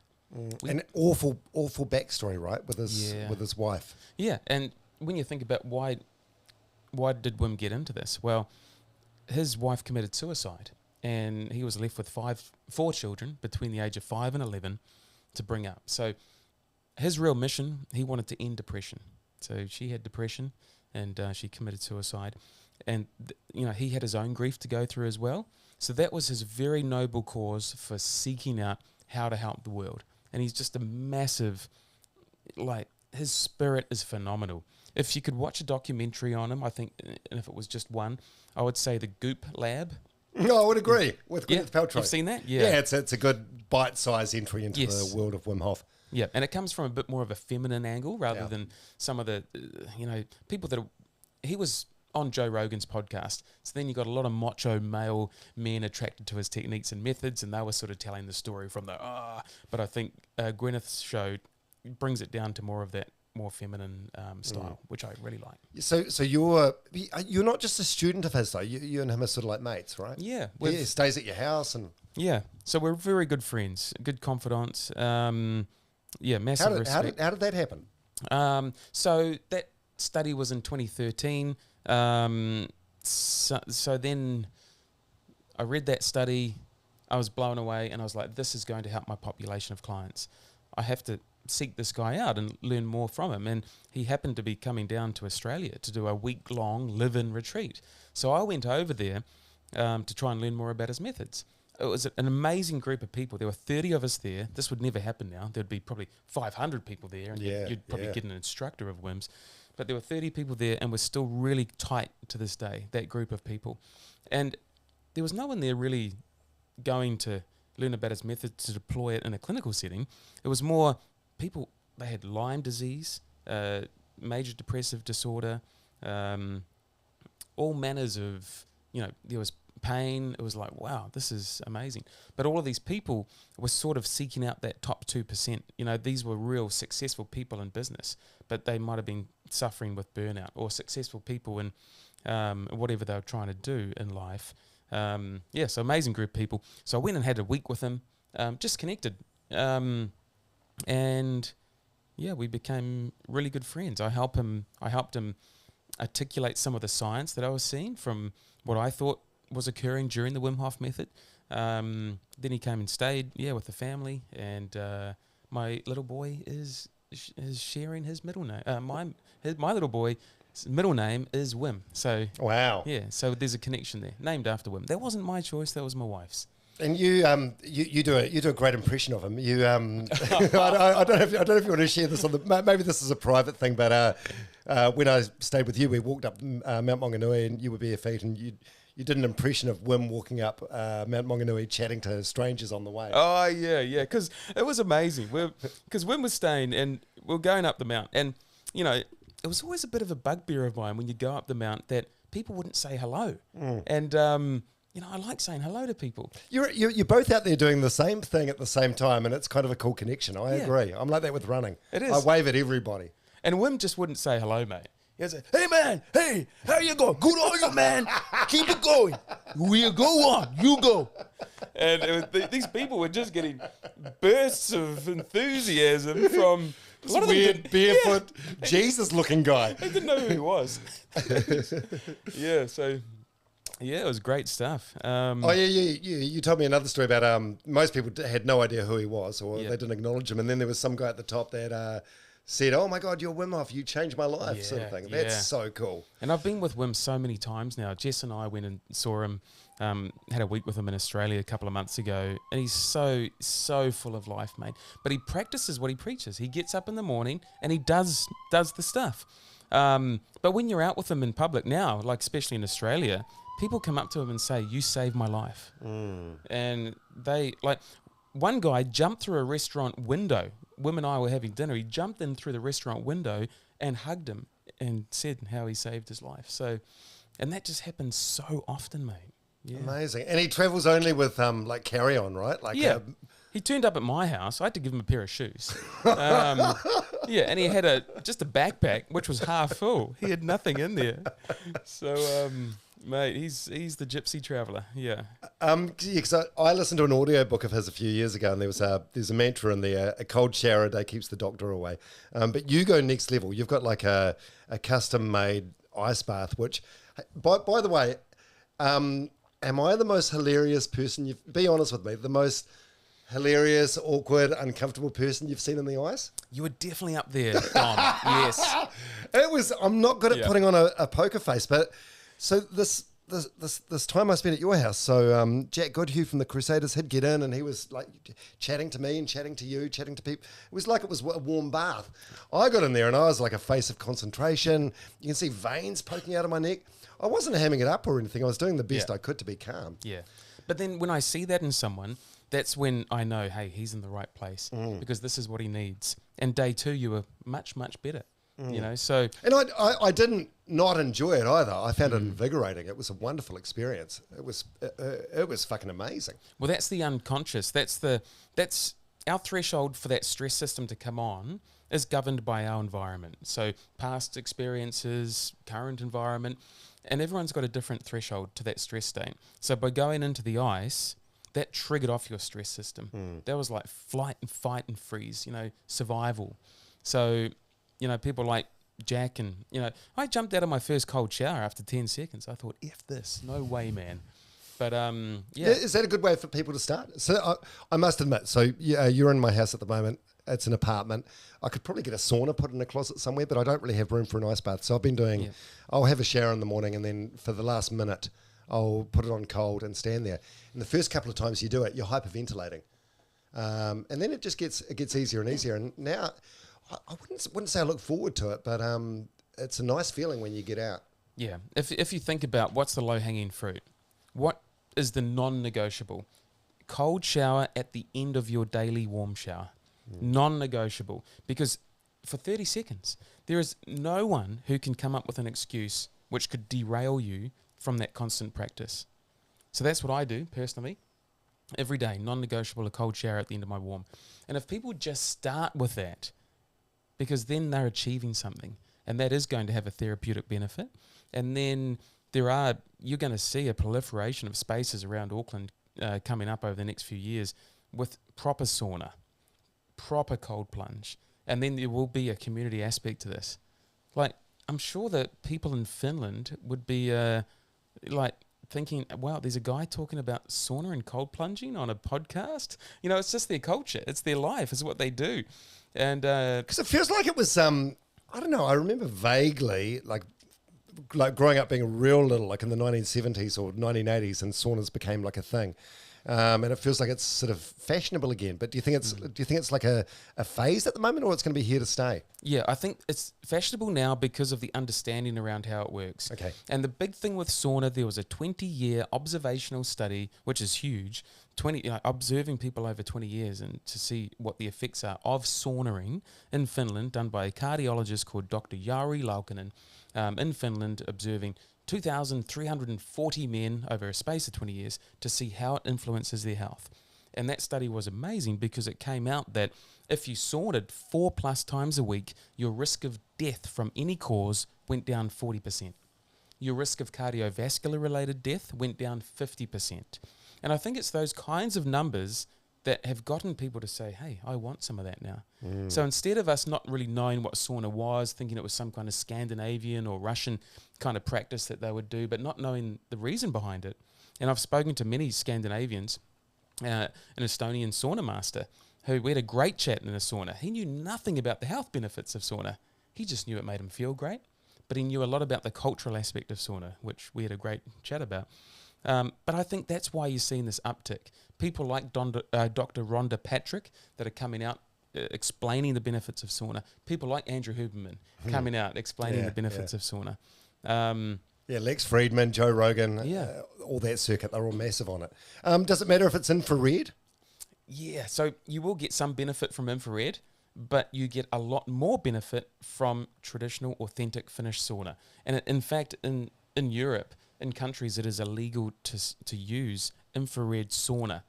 An awful backstory, right, with his wife. Yeah, and when you think about why did Wim get into this? Well, his wife committed suicide, and he was left with four children between the age of 5 and 11 to bring up. So his real mission, he wanted to end depression. So she had depression, and she committed suicide. And he had his own grief to go through as well. So that was his very noble cause for seeking out how to help the world. And he's just a massive, his spirit is phenomenal. If you could watch a documentary on him, I think, and if it was just one, I would say the Goop Lab. No, I would agree with Gwyneth Paltrow. You've seen that? Yeah, it's a good bite-sized entry into the world of Wim Hof. Yeah, and it comes from a bit more of a feminine angle rather than some of the, people that he was on Joe Rogan's podcast. So then you got a lot of macho male men attracted to his techniques and methods, and they were sort of telling the story from but I think Gwyneth's show brings it down to more of that more feminine style, which I really like. So you're not just a student of his though. You and him are sort of like mates, right? Yeah. He stays at your house and so we're very good friends, good confidants. Massive respect. How did that happen? So that study was in 2013. So then I read that study, I was blown away, and I was like, this is going to help my population of clients. I have to seek this guy out and learn more from him. And he happened to be coming down to Australia to do a week-long live-in retreat. So I went over there to try and learn more about his methods. It was an amazing group of people. There were 30 of us there. This would never happen now. There'd be probably 500 people there, and you'd probably get an instructor of Wim's. But there were 30 people there, and we're still really tight to this day, that group of people. And there was no one there really going to learn about his method to deploy it in a clinical setting. It was more people, they had Lyme disease, major depressive disorder, all manners of, there was pain. It was like, wow, this is amazing. But all of these people were sort of seeking out that top 2%. You know, these were real successful people in business, but they might have been suffering with burnout, or successful people in whatever they were trying to do in life. So amazing group of people. So I went and had a week with him, just connected. And yeah, we became really good friends. I helped him articulate some of the science that I was seeing from what I thought was occurring during the Wim Hof method. Then he came and stayed, with the family, and my little boy is sharing his middle name. My little boy's middle name is Wim. So wow, so there's a connection there, named after Wim. That wasn't my choice; that was my wife's. And you do a great impression of him. You I don't know if you want to share this on the, maybe this is a private thing, but when I stayed with you, we walked up Mount Maunganui, and you were bare feet, and you did an impression of Wim walking up Mount Maunganui, chatting to strangers on the way. Oh yeah, because it was amazing. Because Wim was staying, and we were going up the mount, and it was always a bit of a bugbear of mine when you go up the mount that people wouldn't say hello, and I like saying hello to people. You're both out there doing the same thing at the same time, and it's kind of a cool connection. I agree. I'm like that with running. It is. I wave at everybody. And Wim just wouldn't say hello, mate. He'd say, "Hey, man. Hey, how you going? Good on you, man. Keep it going. We'll go on. You go." And these people were just getting bursts of enthusiasm from a lot of weird, barefoot, Jesus-looking guy. They didn't know who he was. It was great stuff. You told me another story about most people had no idea who he was, or they didn't acknowledge him, and then there was some guy at the top that said, "Oh my God, you're Wim Hof, you changed my life," sort of thing. That's so cool. And I've been with Wim so many times now. Jess and I went and saw him, had a week with him in Australia a couple of months ago, and he's so full of life, mate. But he practices what he preaches. He gets up in the morning and he does the stuff. But when you're out with him in public now, like especially in Australia, people come up to him and say, "You saved my life." And they, like, one guy jumped through a restaurant window. Wim and I were having dinner. He jumped in through the restaurant window and hugged him and said how he saved his life. So, and that just happens so often, mate. Yeah. Amazing. And he travels only with like carry-on, right? Like he turned up at my house. I had to give him a pair of shoes. And he had just a backpack, which was half full. He had nothing in there. So, mate, he's the gypsy traveller. Yeah. Because I listened to an audiobook of his a few years ago, and there's a mantra in there: a cold shower a day keeps the doctor away. But you go next level. You've got like a custom-made ice bath, which, by the way, am I the most hilarious person be honest with me, the most hilarious, awkward, uncomfortable person you've seen in the ice? You were definitely up there, Dom. Yes. It was. I'm not good at putting on a poker face, but so this time I spent at your house, so Jack Goodhue from the Crusaders, he'd get in and he was like chatting to me and chatting to you, chatting to people. It was like it was a warm bath. I got in there and I was like a face of concentration. You can see veins poking out of my neck. I wasn't hamming it up or anything. I was doing the best I could to be calm. Yeah. But then when I see that in someone, that's when I know, hey, he's in the right place because this is what he needs. And day 2, you were much, much better. So... And I didn't not enjoy it either. I found it invigorating. It was a wonderful experience. It was fucking amazing. Well, that's the unconscious. That's our threshold for that stress system to come on is governed by our environment. So past experiences, current environment, and everyone's got a different threshold to that stress state. So by going into the ice, that triggered off your stress system. That was like flight and fight and freeze, survival. So... people like Jack and, I jumped out of my first cold shower after 10 seconds. I thought, F this. No way, man. But, Is that a good way for people to start? So I must admit, so you're in my house at the moment. It's an apartment. I could probably get a sauna put in a closet somewhere, but I don't really have room for an ice bath. So I've been doing, I'll have a shower in the morning and then for the last minute, I'll put it on cold and stand there. And the first couple of times you do it, you're hyperventilating. And then it gets easier and easier. And now... I wouldn't say I look forward to it, but it's a nice feeling when you get out. Yeah. If you think about what's the low-hanging fruit, what is the non-negotiable? Cold shower at the end of your daily warm shower. Non-negotiable. Because for 30 seconds, there is no one who can come up with an excuse which could derail you from that constant practice. So that's what I do personally. Every day, non-negotiable, a cold shower at the end of my warm. And if people just start with that, because then they're achieving something, and that is going to have a therapeutic benefit. And then you're going to see a proliferation of spaces around Auckland coming up over the next few years with proper sauna, proper cold plunge. And then there will be a community aspect to this. Like, I'm sure that people in Finland would be thinking, wow, there's a guy talking about sauna and cold plunging on a podcast. You know, it's just their culture. It's their life. It's what they do. And because it feels like it was, I don't know, I remember vaguely, like growing up being real little, like in the 1970s or 1980s, and saunas became like a thing. And it feels like it's sort of fashionable again. But do you think it's like a phase at the moment, or it's going to be here to stay? Yeah, I think it's fashionable now because of the understanding around how it works. Okay. And the big thing with sauna, there was a 20-year observational study, which is huge, observing people over 20 years and to see what the effects are of saunaing in Finland, done by a cardiologist called Dr. Jari Laukkanen in Finland, observing 2,340 men over a space of 20 years to see how it influences their health. And that study was amazing because it came out that if you saunaed 4+ times a week, your risk of death from any cause went down 40%. Your risk of cardiovascular related death went down 50%. And I think it's those kinds of numbers that have gotten people to say, hey, I want some of that now. So instead of us not really knowing what sauna was, thinking it was some kind of Scandinavian or Russian kind of practice that they would do, but not knowing the reason behind it. And I've spoken to many Scandinavians, an Estonian sauna master, who we had a great chat in a sauna. He knew nothing about the health benefits of sauna. He just knew it made him feel great, but he knew a lot about the cultural aspect of sauna, which we had a great chat about. But I think that's why you're seeing this uptick. People like Dr. Rhonda Patrick that are coming out explaining the benefits of sauna. People like Andrew Huberman coming out explaining the benefits of sauna. Lex Friedman, Joe Rogan, all that circuit, they're all massive on it. Does it matter if it's infrared? Yeah, so you will get some benefit from infrared, but you get a lot more benefit from traditional, authentic Finnish sauna. And in fact, in Europe, in countries, it is illegal to use infrared sauna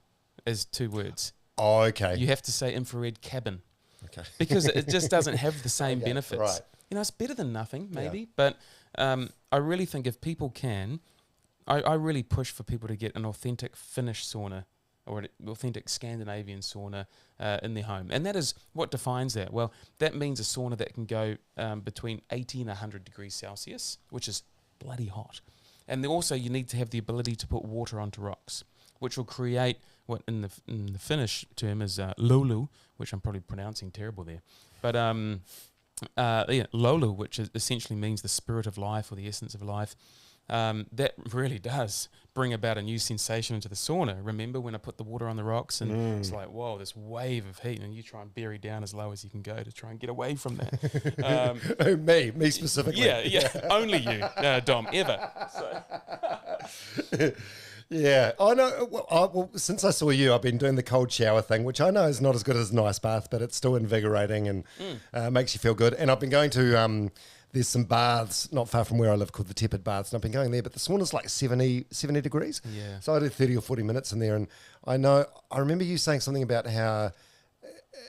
as 2 words. Oh, okay. You have to say infrared cabin. Okay. Because it just doesn't have the same benefits. Right. You know, it's better than nothing, maybe. But I really think if people can, I really push for people to get an authentic Finnish sauna or an authentic Scandinavian sauna in their home. And that is what defines that. Well, that means a sauna that can go between 80 and 100 degrees Celsius, which is bloody hot. And also you need to have the ability to put water onto rocks, which will create what in the Finnish term is lolu, which I'm probably pronouncing terrible there. But lolu, which essentially means the spirit of life or the essence of life. That really does bring about a new sensation into the sauna. Remember when I put the water on the rocks and it's like, whoa, this wave of heat, and you try and bury down as low as you can go to try and get away from that. Me specifically. Yeah, only you, Dom, ever. So. Yeah, I know. Well, since I saw you, I've been doing the cold shower thing, which I know is not as good as an ice bath, but it's still invigorating and makes you feel good. And I've been going to, there's some baths not far from where I live called the Tepid Baths, and I've been going there, but the sauna's like 70 degrees. Yeah. So I do 30 or 40 minutes in there, and I remember you saying something about how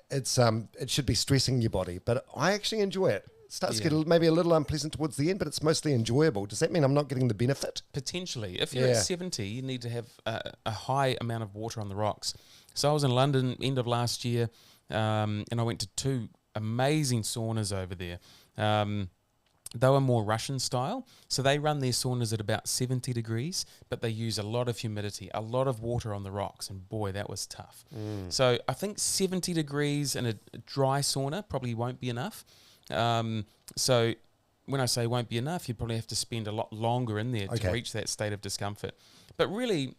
it's it should be stressing your body, but I actually enjoy it. It starts to get maybe a little unpleasant towards the end, but it's mostly enjoyable. Does that mean I'm not getting the benefit? Potentially. If you're at 70, you need to have a high amount of water on the rocks. So I was in London end of last year, and I went to 2 amazing saunas over there. They were more Russian style, so they run their saunas at about 70 degrees, but they use a lot of humidity, a lot of water on the rocks, and boy, that was tough. So I think 70 degrees in a dry sauna probably won't be enough. So when I say won't be enough, you probably have to spend a lot longer in there to reach that state of discomfort. But really,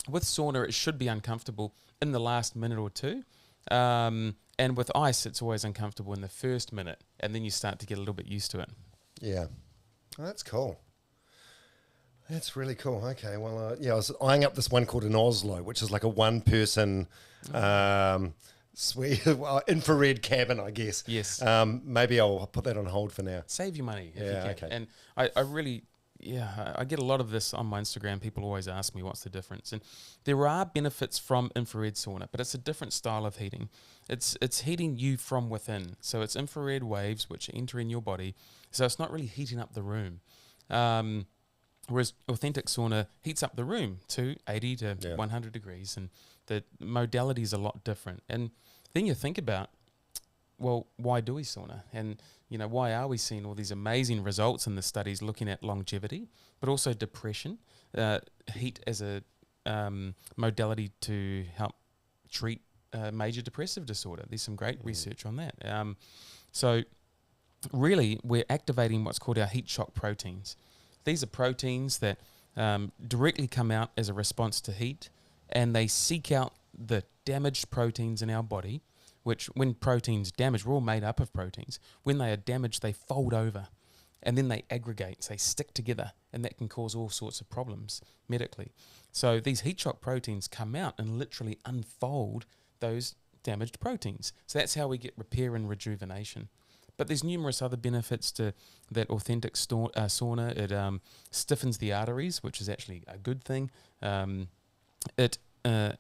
with sauna, it should be uncomfortable in the last minute or 2. And with ice, it's always uncomfortable in the first minute, and then you start to get a little bit used to it. Yeah. Oh, that's cool. That's really cool. Okay, well, I was eyeing up this one called an Oslo, which is like a one-person infrared cabin, I guess. Yes. Maybe I'll put that on hold for now. Save your money if you can. Okay. And I really I get a lot of this on my Instagram. People always ask me what's the difference, and there are benefits from infrared sauna, but it's a different style of heating. It's heating you from within, so it's infrared waves which enter in your body, so it's not really heating up the room. Whereas authentic sauna heats up the room to 80 to 100 degrees, and the modality is a lot different. And then you think about, well, why do we sauna? And, why are we seeing all these amazing results in the studies looking at longevity, but also depression, heat as a modality to help treat major depressive disorder. There's some great research on that. So really, we're activating what's called our heat shock proteins. These are proteins that directly come out as a response to heat, and they seek out the damaged proteins in our body, which when proteins damage, we're all made up of proteins. When they are damaged, they fold over, and then they aggregate, they stick together, and that can cause all sorts of problems medically. So these heat shock proteins come out and literally unfold those damaged proteins. So that's how we get repair and rejuvenation. But there's numerous other benefits to that authentic sauna. It stiffens the arteries, which is actually a good thing. It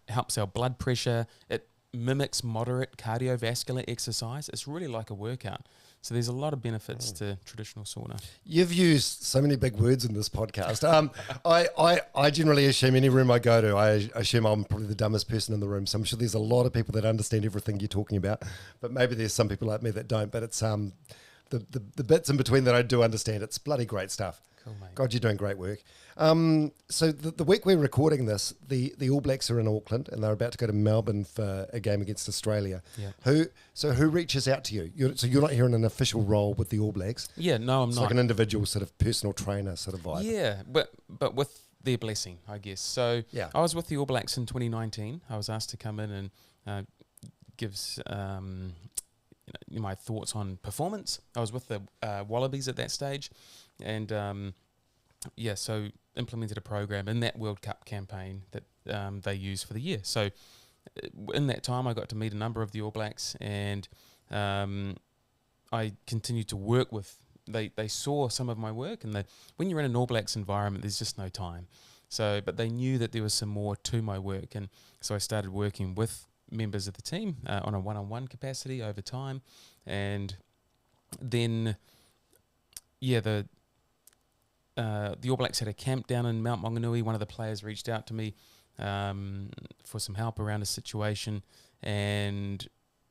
helps our blood pressure. It mimics moderate cardiovascular exercise. It's really like a workout. So there's a lot of benefits to traditional sauna. You've used so many big words in this podcast. I generally assume any room I go to, I assume I'm probably the dumbest person in the room. So I'm sure there's a lot of people that understand everything you're talking about, but maybe there's some people like me that don't. But it's the bits in between that I do understand. It's bloody great stuff. Cool, mate. God, you're doing great work. So the week we're recording this, the All Blacks are in Auckland and they're about to go to Melbourne for a game against Australia. Yeah. Who reaches out to you? You're not here in an official role with the All Blacks. Yeah, no, I'm it's not. Like an individual sort of personal trainer sort of vibe. Yeah, but with their blessing, I guess. So I was with the All Blacks in 2019. I was asked to come in and give my thoughts on performance. I was with the Wallabies at that stage, and so implemented a program in that World Cup campaign that they use for the year. So in that time, I got to meet a number of the All Blacks, and I continued to work with. They saw some of my work, and when you're in an All Blacks environment, there's just no time. So, but they knew that there was some more to my work, and so I started working with members of the team on a one-on-one capacity over time, and then the All Blacks had a camp down in Mount Maunganui. One of the players reached out to me for some help around a situation, and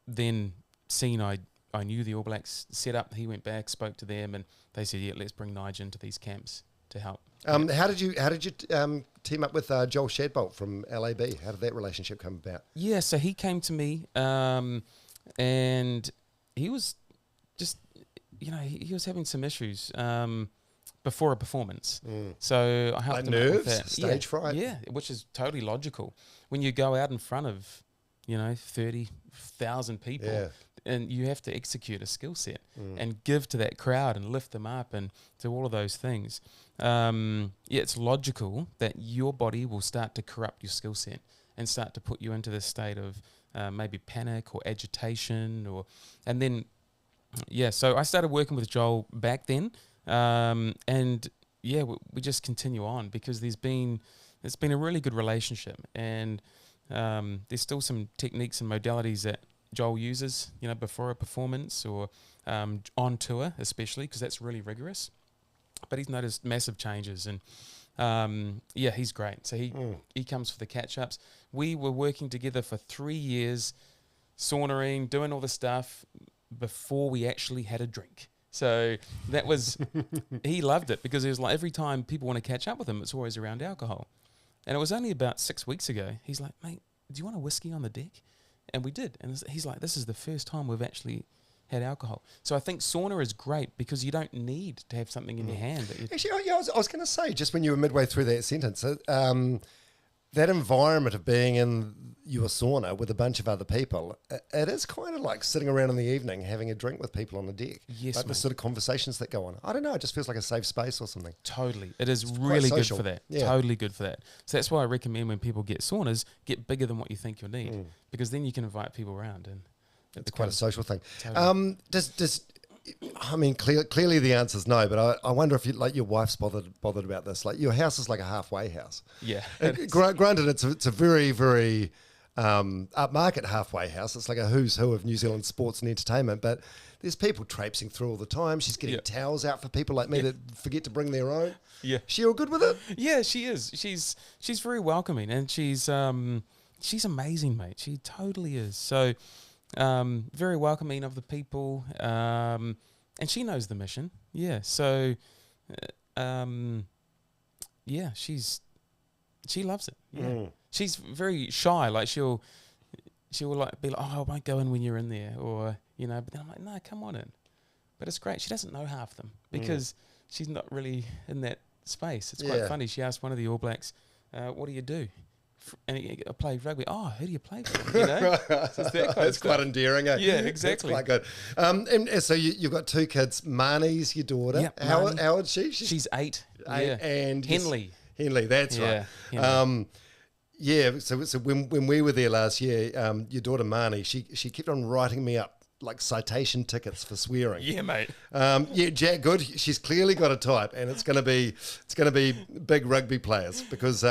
then seeing I knew the All Blacks set up, he went back, spoke to them, and they said, "Yeah, let's bring Nigel into these camps to help." How did you team up with Joel Shadbolt from LAB? How did that relationship come about? Yeah, so he came to me, and he was just, he was having some issues before a performance. So I helped him out with that. Stage fright. Yeah, which is totally logical. When you go out in front of, 30,000 people, and you have to execute a skill set and give to that crowd and lift them up and do all of those things. It's logical that your body will start to corrupt your skill set and start to put you into this state of maybe panic or agitation, so I started working with Joel back then, we just continue on because it's been a really good relationship, and there's still some techniques and modalities that Joel uses, before a performance or on tour, especially because that's really rigorous. But he's noticed massive changes, and he's great. So he comes for the catch-ups. We were working together for 3 years, saunaing, doing all the stuff before we actually had a drink. So that was, he loved it because it was like every time people want to catch up with him, it's always around alcohol. And it was only about 6 weeks ago, he's like, "Mate, do you want a whiskey on the deck?" And we did. And he's like, "This is the first time we've actually had alcohol." So I think sauna is great because you don't need to have something in your hand. Actually, I was going to say, just when you were midway through that sentence, that environment of being in your sauna with a bunch of other people, it is kind of like sitting around in the evening having a drink with people on the deck. Yes, like the sort of conversations that go on. I don't know, it just feels like a safe space or something. Totally. It is really good for that. Yeah. Totally good for that. So that's why I recommend when people get saunas, get bigger than what you think you'll need because then you can invite people around. And it's quite a social thing. Totally. I mean, clearly the answer is no, but I wonder if your wife's bothered about this. Like, your house is like a halfway house. Yeah. Granted, it's a very, very upmarket halfway house. It's like a who's who of New Zealand sports and entertainment, but there's people traipsing through all the time. She's getting towels out for people like me that forget to bring their own. Yeah. She all good with it? Yeah, she is. She's very welcoming, and she's amazing, mate. She totally is. So, very welcoming of the people, and she knows the mission. Yeah. So, she loves it. Yeah. She's very shy. Like she'll like be like, oh, I won't go in when you're in there, or But then I'm like, no, come on in. But it's great. She doesn't know half them because she's not really in that space. It's quite funny. She asked one of the All Blacks, "What do you do?" And I play rugby. Oh, who do you play for? So it's that kind It's quite endearing. Eh? Yeah, exactly. It's quite good. And so you've got two kids. Marnie's your daughter. Yep, How old is she? She's 8. And Henley. Henley, that's right. Henley. So when we were there last year, your daughter Marnie, she kept on writing me up like citation tickets for swearing. Yeah, mate. Jack Good, she's clearly got a type, and it's gonna be big rugby players because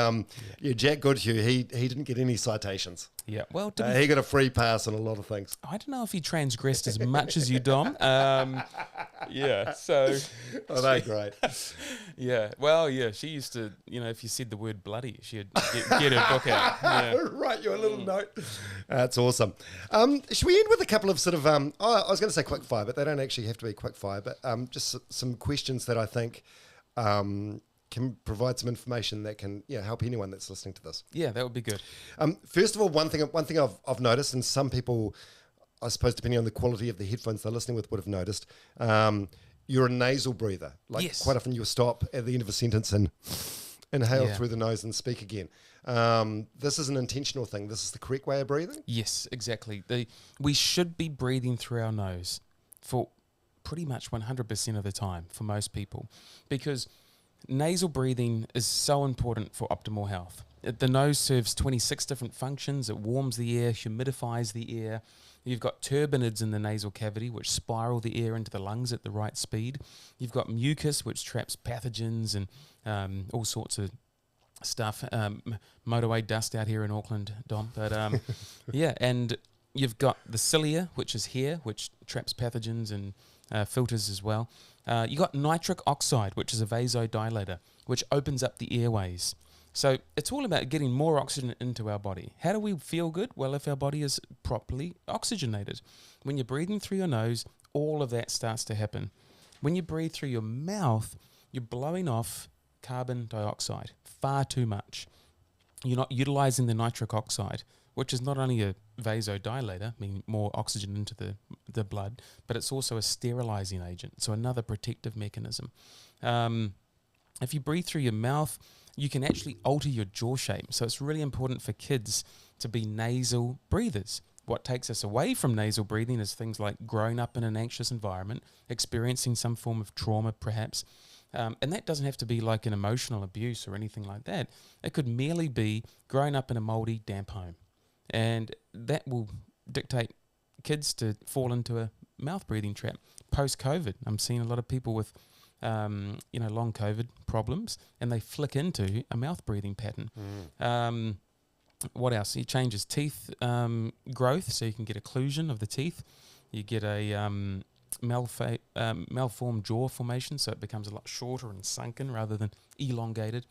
Jack Goodhue, he didn't get any citations. Yeah, well, he got a free pass on a lot of things. I don't know if he transgressed as much as you, Dom. Yeah, so. Oh, they're great. Yeah, well, yeah, she used to, if you said the word bloody, she'd get her book out. Yeah. Write you a little note. That's awesome. Should we end with a couple of sort of, I was going to say quick fire, but they don't actually have to be quick fire, but just some questions that I think can provide some information that can help anyone that's listening to this. Yeah, that would be good. First of all, one thing I've noticed, and some people, I suppose, depending on the quality of the headphones they're listening with, would have noticed, you're a nasal breather. Like yes. Quite often you'll stop at the end of a sentence and inhale through the nose and speak again. This is an intentional thing. This is the correct way of breathing? Yes, exactly. We should be breathing through our nose for pretty much 100% of the time for most people, because nasal breathing is so important for optimal health. The nose serves 26 different functions. It warms the air, humidifies the air. You've got turbinates in the nasal cavity, which spiral the air into the lungs at the right speed. You've got mucus, which traps pathogens and all sorts of stuff. Motorway dust out here in Auckland, Dom. But and you've got the cilia, which is hair, which traps pathogens and filters as well. You got nitric oxide, which is a vasodilator, which opens up the airways. So it's all about getting more oxygen into our body. How do we feel good? Well, if our body is properly oxygenated. When you're breathing through your nose, all of that starts to happen. When you breathe through your mouth, you're blowing off carbon dioxide far too much. You're not utilizing the nitric oxide, which is not only a vasodilator, meaning more oxygen into the blood, but it's also a sterilizing agent, so another protective mechanism. If you breathe through your mouth, you can actually alter your jaw shape. So it's really important for kids to be nasal breathers. What takes us away from nasal breathing is things like growing up in an anxious environment, experiencing some form of trauma perhaps. And that doesn't have to be like an emotional abuse or anything like that. It could merely be growing up in a mouldy, damp home. And that will dictate kids to fall into a mouth breathing trap. Post-COVID, I'm seeing a lot of people with long COVID problems, and they flick into a mouth breathing pattern. What else? He changes teeth growth, so you can get occlusion of the teeth. You get a malformed jaw formation, so it becomes a lot shorter and sunken rather than elongated.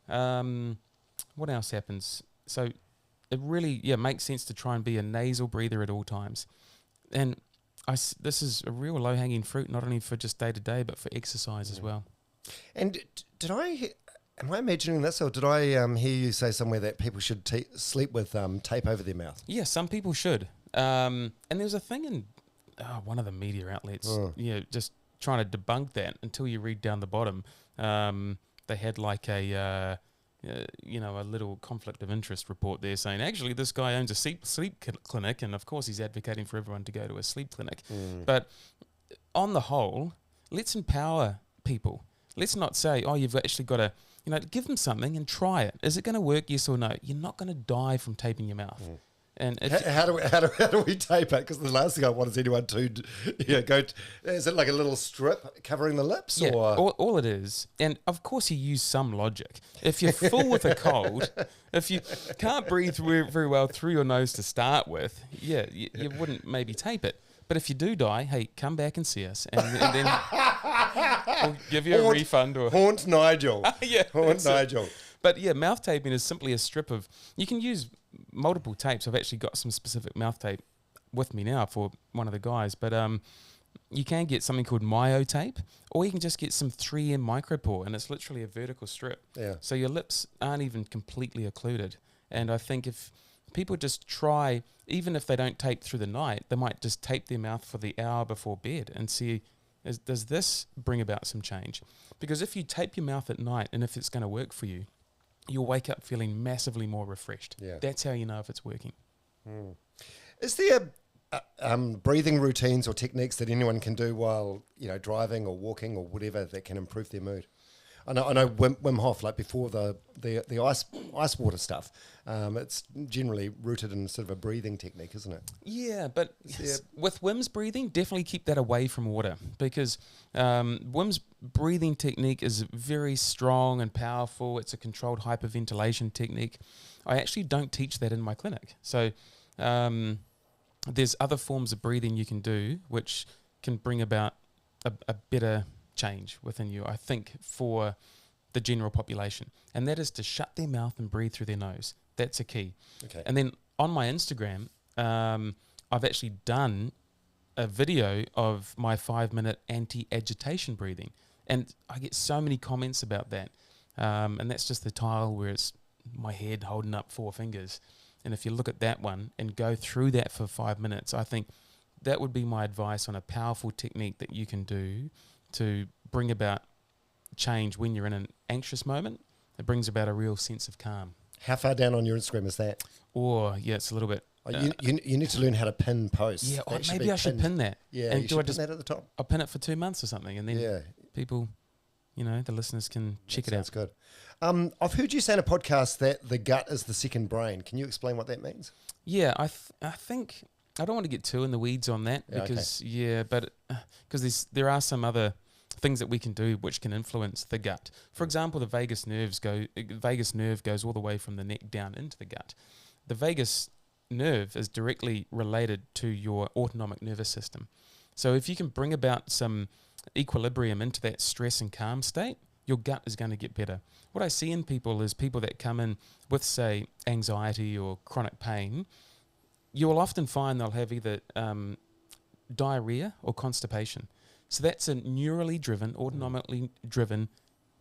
What else happens? So it really makes sense to try and be a nasal breather at all times. And this is a real low-hanging fruit, not only for just day-to-day, but for exercise as well. And am I imagining this, or did I hear you say somewhere that people should sleep with tape over their mouth? Yeah, some people should. And there's a thing in one of the media outlets, just trying to debunk that until you read down the bottom. They had like a little conflict of interest report there saying, actually, this guy owns a sleep clinic, and of course he's advocating for everyone to go to a sleep clinic. But on the whole, let's empower people. Let's not say, you've actually got to, give them something and try it. Is it going to work, yes or no? You're not going to die from taping your mouth. And if How do we tape it? Because the last thing I want is anyone to is it like a little strip covering the lips? yeah, Or all it is, and of course you use some logic. If you're full with a cold, if you can't breathe very well through your nose to start with, you wouldn't maybe tape it. But if you do die, hey, come back and see us, and then we'll give you a refund. Or haunt Nigel. Haunt Nigel. But yeah, mouth taping is simply a strip of. You can use multiple tapes. I've actually got some specific mouth tape with me now for one of the guys. But you can get something called myo tape, or you can just get some 3M micropore, and it's literally a vertical strip. Yeah. So your lips aren't even completely occluded. And I think if people just try, even if they don't tape through the night, they might just tape their mouth for the hour before bed and see, does this bring about some change? Because if you tape your mouth at night, and if it's going to work for you, you'll wake up feeling massively more refreshed. Yeah. That's how you know if it's working. Is there breathing routines or techniques that anyone can do while driving or walking or whatever that can improve their mood? I know Wim Hof, like before the ice water stuff, it's generally rooted in sort of a breathing technique, isn't it? Yeah, but with Wim's breathing, definitely keep that away from water, because Wim's breathing technique is very strong and powerful. It's a controlled hyperventilation technique. I actually don't teach that in my clinic. So there's other forms of breathing you can do which can bring about a better change within you, I think, for the general population, and that is to shut their mouth and breathe through their nose. That's a key. Okay. And then on my Instagram, I've actually done a video of my 5-minute anti-agitation breathing, and I get so many comments about that. And that's just the tile where it's my head holding up 4 fingers. And if you look at that one and go through that for 5 minutes, I think that would be my advice on a powerful technique that you can do to bring about change when you're in an anxious moment. It brings about a real sense of calm. How far down on your Instagram is that? Or it's a little bit. You need to learn how to pin posts. Yeah, maybe I should pin that. Yeah, and you do should I just pin that at the top. I'll pin it for 2 months or something, and then people, the listeners can check it out. Sounds good. I've heard you say in a podcast that the gut is the second brain. Can you explain what that means? Yeah, I think I don't want to get too in the weeds on that because there are some other things that we can do which can influence the gut. For example, the vagus nerve goes all the way from the neck down into the gut. The vagus nerve is directly related to your autonomic nervous system. So if you can bring about some equilibrium into that stress and calm state, your gut is going to get better. What I see in people is people that come in with, say, anxiety or chronic pain, you will often find they'll have either diarrhea or constipation. So that's a neurally driven, autonomically driven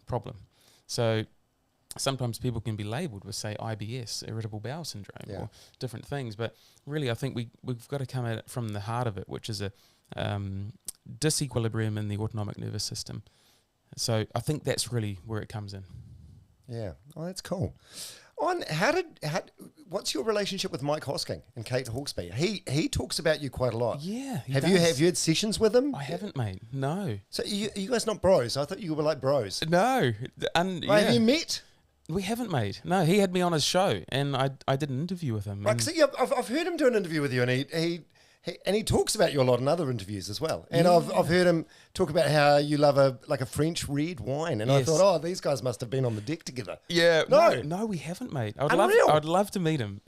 problem. So sometimes people can be labelled with, say, IBS, irritable bowel syndrome, or different things. But really, I think we've got to come at it from the heart of it, which is a disequilibrium in the autonomic nervous system. So I think that's really where it comes in. Yeah. Oh, that's cool. What's your relationship with Mike Hosking and Kate Hawkesby? He talks about you quite a lot. Yeah. Have you had sessions with him? I haven't, mate. No. So you guys not bros? I thought you were like bros. No. Have you met? We haven't, mate. No, he had me on his show, and I did an interview with him. Right, I've heard him do an interview with you, and he talks about you a lot in other interviews as well. And I've heard him talk about how you love a French red wine, and I thought, these guys must have been on the deck together. Yeah, no, we haven't, mate. I'd love to meet him.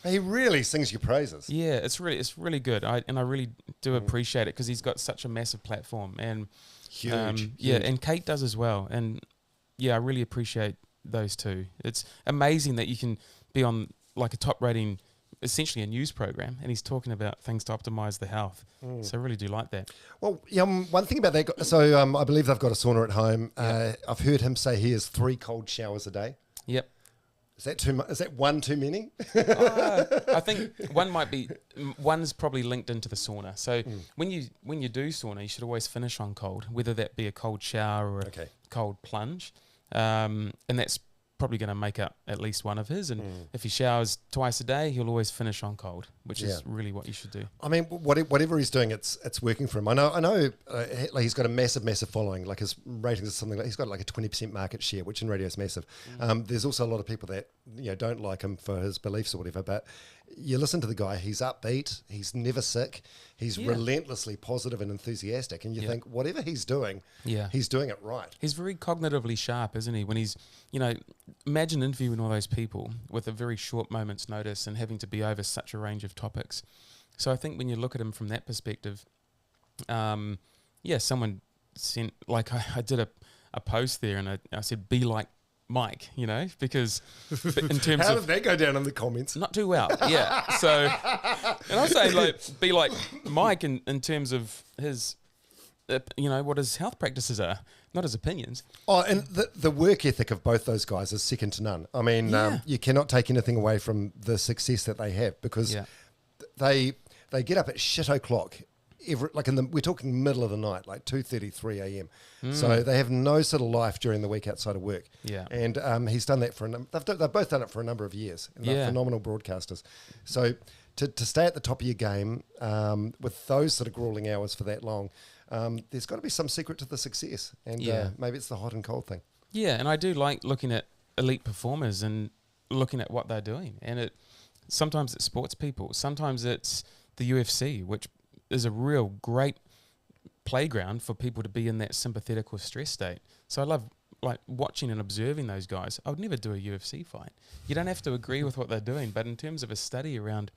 He really sings your praises. Yeah, it's really good. I really do appreciate it because he's got such a massive platform and huge. Yeah, and Kate does as well. And yeah, I really appreciate those two. It's amazing that you can be on like a top rating, essentially a news program, and he's talking about things to optimize the health. So I really do like that. Well, one thing about that, so I believe they've got a sauna at home. I've heard him say he has 3 cold showers a day. Yep. Is that too much? Is that one too many? I think one's probably linked into the sauna. So when you do sauna, you should always finish on cold, whether that be a cold shower or a cold plunge. And that's probably going to make up at least one of his. And if he showers twice a day, he'll always finish on cold, which is really what you should do. I mean, whatever he's doing, it's working for him. I know. He's got a massive following. Like his ratings are something like he's got like a 20% market share, which in radio is massive. There's also a lot of people that don't like him for his beliefs or whatever, but you listen to the guy, he's upbeat, he's never sick, he's relentlessly positive and enthusiastic, and you think whatever he's doing, he's doing it right. He's very cognitively sharp, isn't he? When he's, imagine interviewing all those people with a very short moment's notice and having to be over such a range of topics. So I think when you look at him from that perspective, someone sent, like I did a post there and I said, be like Mike, because in terms How of... did that go down in the comments? Not too well, yeah. So, and I say, be like Mike in terms of his, what his health practices are, not his opinions. Oh, and the work ethic of both those guys is second to none. I mean, you cannot take anything away from the success that they have, because they get up at shit o'clock. We're talking middle of the night, like 2:30, 3 a.m. So they have no sort of life during the week outside of work. Yeah, and he's done that they've both done it for a number of years. And they're phenomenal broadcasters. So to stay at the top of your game with those sort of grueling hours for that long, there's got to be some secret to the success. And maybe it's the hot and cold thing. Yeah, and I do like looking at elite performers and looking at what they're doing. And sometimes it's sports people, sometimes it's the UFC, which is a real great playground for people to be in that sympathetic or stress state. So I love watching and observing those guys. I would never do a UFC fight. You don't have to agree with what they're doing, but in terms of a study around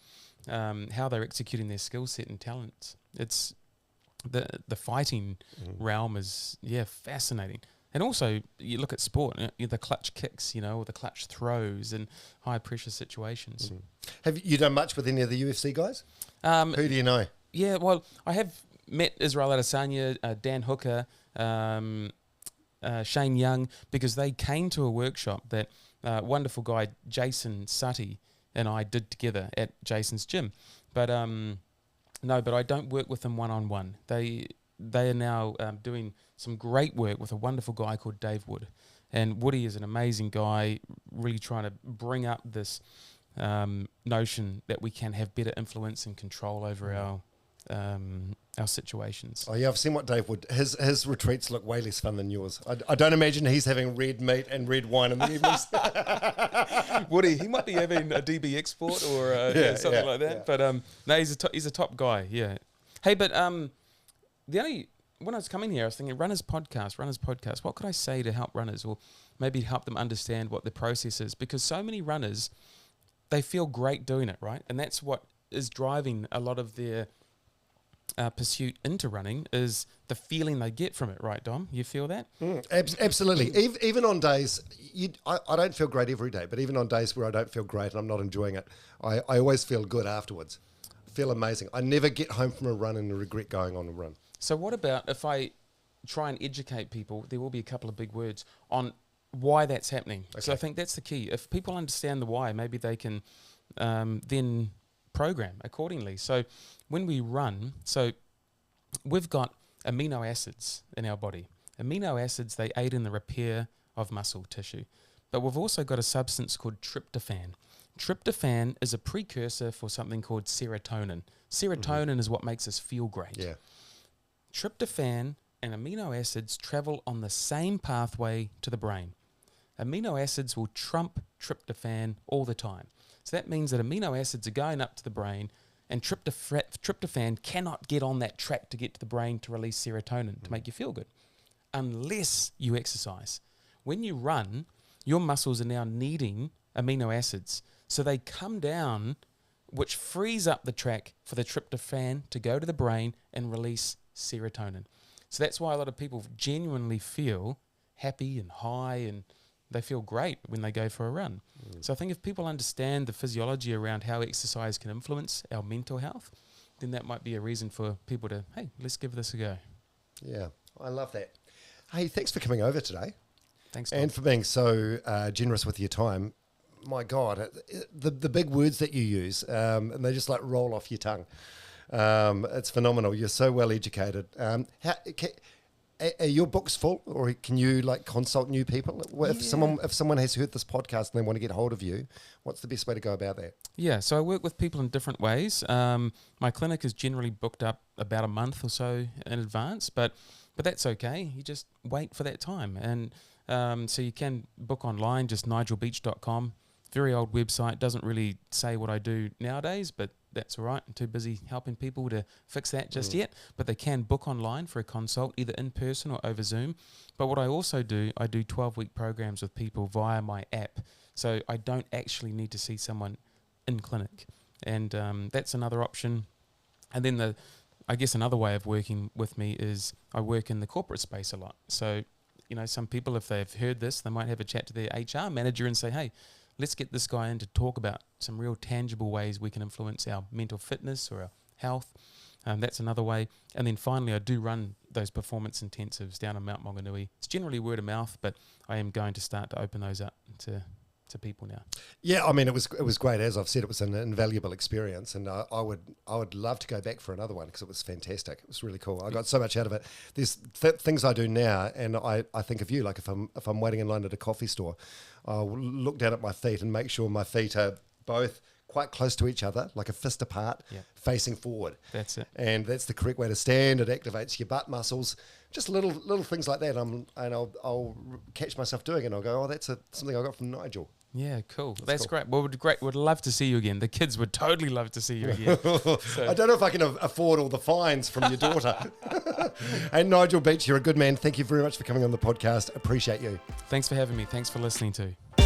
how they're executing their skill set and talents, it's the fighting realm is fascinating. And also you look at sport, the clutch kicks, or the clutch throws in high pressure situations. Have you done much with any of the UFC guys? Who do you know? Yeah, well, I have met Israel Adesanya, Dan Hooker, Shane Young, because they came to a workshop that wonderful guy Jason Sutty and I did together at Jason's gym. But but I don't work with them one-on-one. They are now doing some great work with a wonderful guy called Dave Wood. And Woody is an amazing guy, really trying to bring up this notion that we can have better influence and control over our situations. Oh yeah, I've seen what Dave Wood. His retreats look way less fun than yours. I don't imagine he's having red meat and red wine in the evenings. Woody, he might be having a DB export or something like that. Yeah. But no, he's a top guy. Yeah. Hey, but when I was coming here, I was thinking runners podcast. What could I say to help runners, or maybe help them understand what the process is? Because so many runners, they feel great doing it, right? And that's what is driving a lot of their pursuit into running, is the feeling they get from it, right, Dom? You feel that? Absolutely. Even on days, I don't feel great every day, but even on days where I don't feel great and I'm not enjoying it, I always feel good afterwards. I feel amazing. I never get home from a run and regret going on a run. So what about if I try and educate people, there will be a couple of big words, on why that's happening. Okay. So I think that's the key. If people understand the why, maybe they can then program accordingly. So when we run, so we've got amino acids in our body. Amino acids, they aid in the repair of muscle tissue. But we've also got a substance called tryptophan. Tryptophan is a precursor for something called serotonin. Serotonin is what makes us feel great. Yeah. Tryptophan and amino acids travel on the same pathway to the brain. Amino acids will trump tryptophan all the time. So that means that amino acids are going up to the brain, and tryptophan cannot get on that track to get to the brain to release serotonin to make you feel good, unless you exercise. When you run, your muscles are now needing amino acids. So they come down, which frees up the track for the tryptophan to go to the brain and release serotonin. So that's why a lot of people genuinely feel happy and high, and they feel great when they go for a run. So I think if people understand the physiology around how exercise can influence our mental health, then that might be a reason for people to, hey, let's give this a go. Yeah, I love that. Hey, thanks for coming over today. Thanks, Tom. And for being so generous with your time. My God, the big words that you use, and they just like roll off your tongue. It's phenomenal. You're so well educated. Are your books full, or can you like consult new people? If someone has heard this podcast and they want to get hold of you, what's the best way to go about that? Yeah, so I work with people in different ways. My clinic is generally booked up about a month or so in advance, but that's okay. You just wait for that time, and so you can book online, just nigelbeach.com. very old website, doesn't really say what I do nowadays, but that's all right. I'm too busy helping people to fix that just yet. But they can book online for a consult, either in person or over Zoom. But what I also do, I do 12-week programs with people via my app. So I don't actually need to see someone in clinic. And that's another option. And then I guess another way of working with me is I work in the corporate space a lot. So, some people, if they've heard this, they might have a chat to their HR manager and say, hey, let's get this guy in to talk about some real tangible ways we can influence our mental fitness or our health. That's another way. And then finally, I do run those performance intensives down in Mount Maunganui. It's generally word of mouth, but I am going to start to open those up to people now. Yeah, I mean, it was great. As I've said, it was an invaluable experience, and I would love to go back for another one because it was fantastic. It was really cool. I got so much out of it. There's things I do now, and I think of you. Like if I'm waiting in line at a coffee store, I'll look down at my feet and make sure my feet are both quite close to each other, like a fist apart, facing forward. That's it. And that's the correct way to stand. It activates your butt muscles. Just little things like that. I'll catch myself doing it, and I'll go, oh, that's something I got from Nigel. Yeah, cool. That's great. Well, would love to see you again. The kids would totally love to see you again. I don't know if I can afford all the fines from your daughter. Hey, Nigel Beach, you're a good man. Thank you very much for coming on the podcast. Appreciate you. Thanks for having me. Thanks for listening too.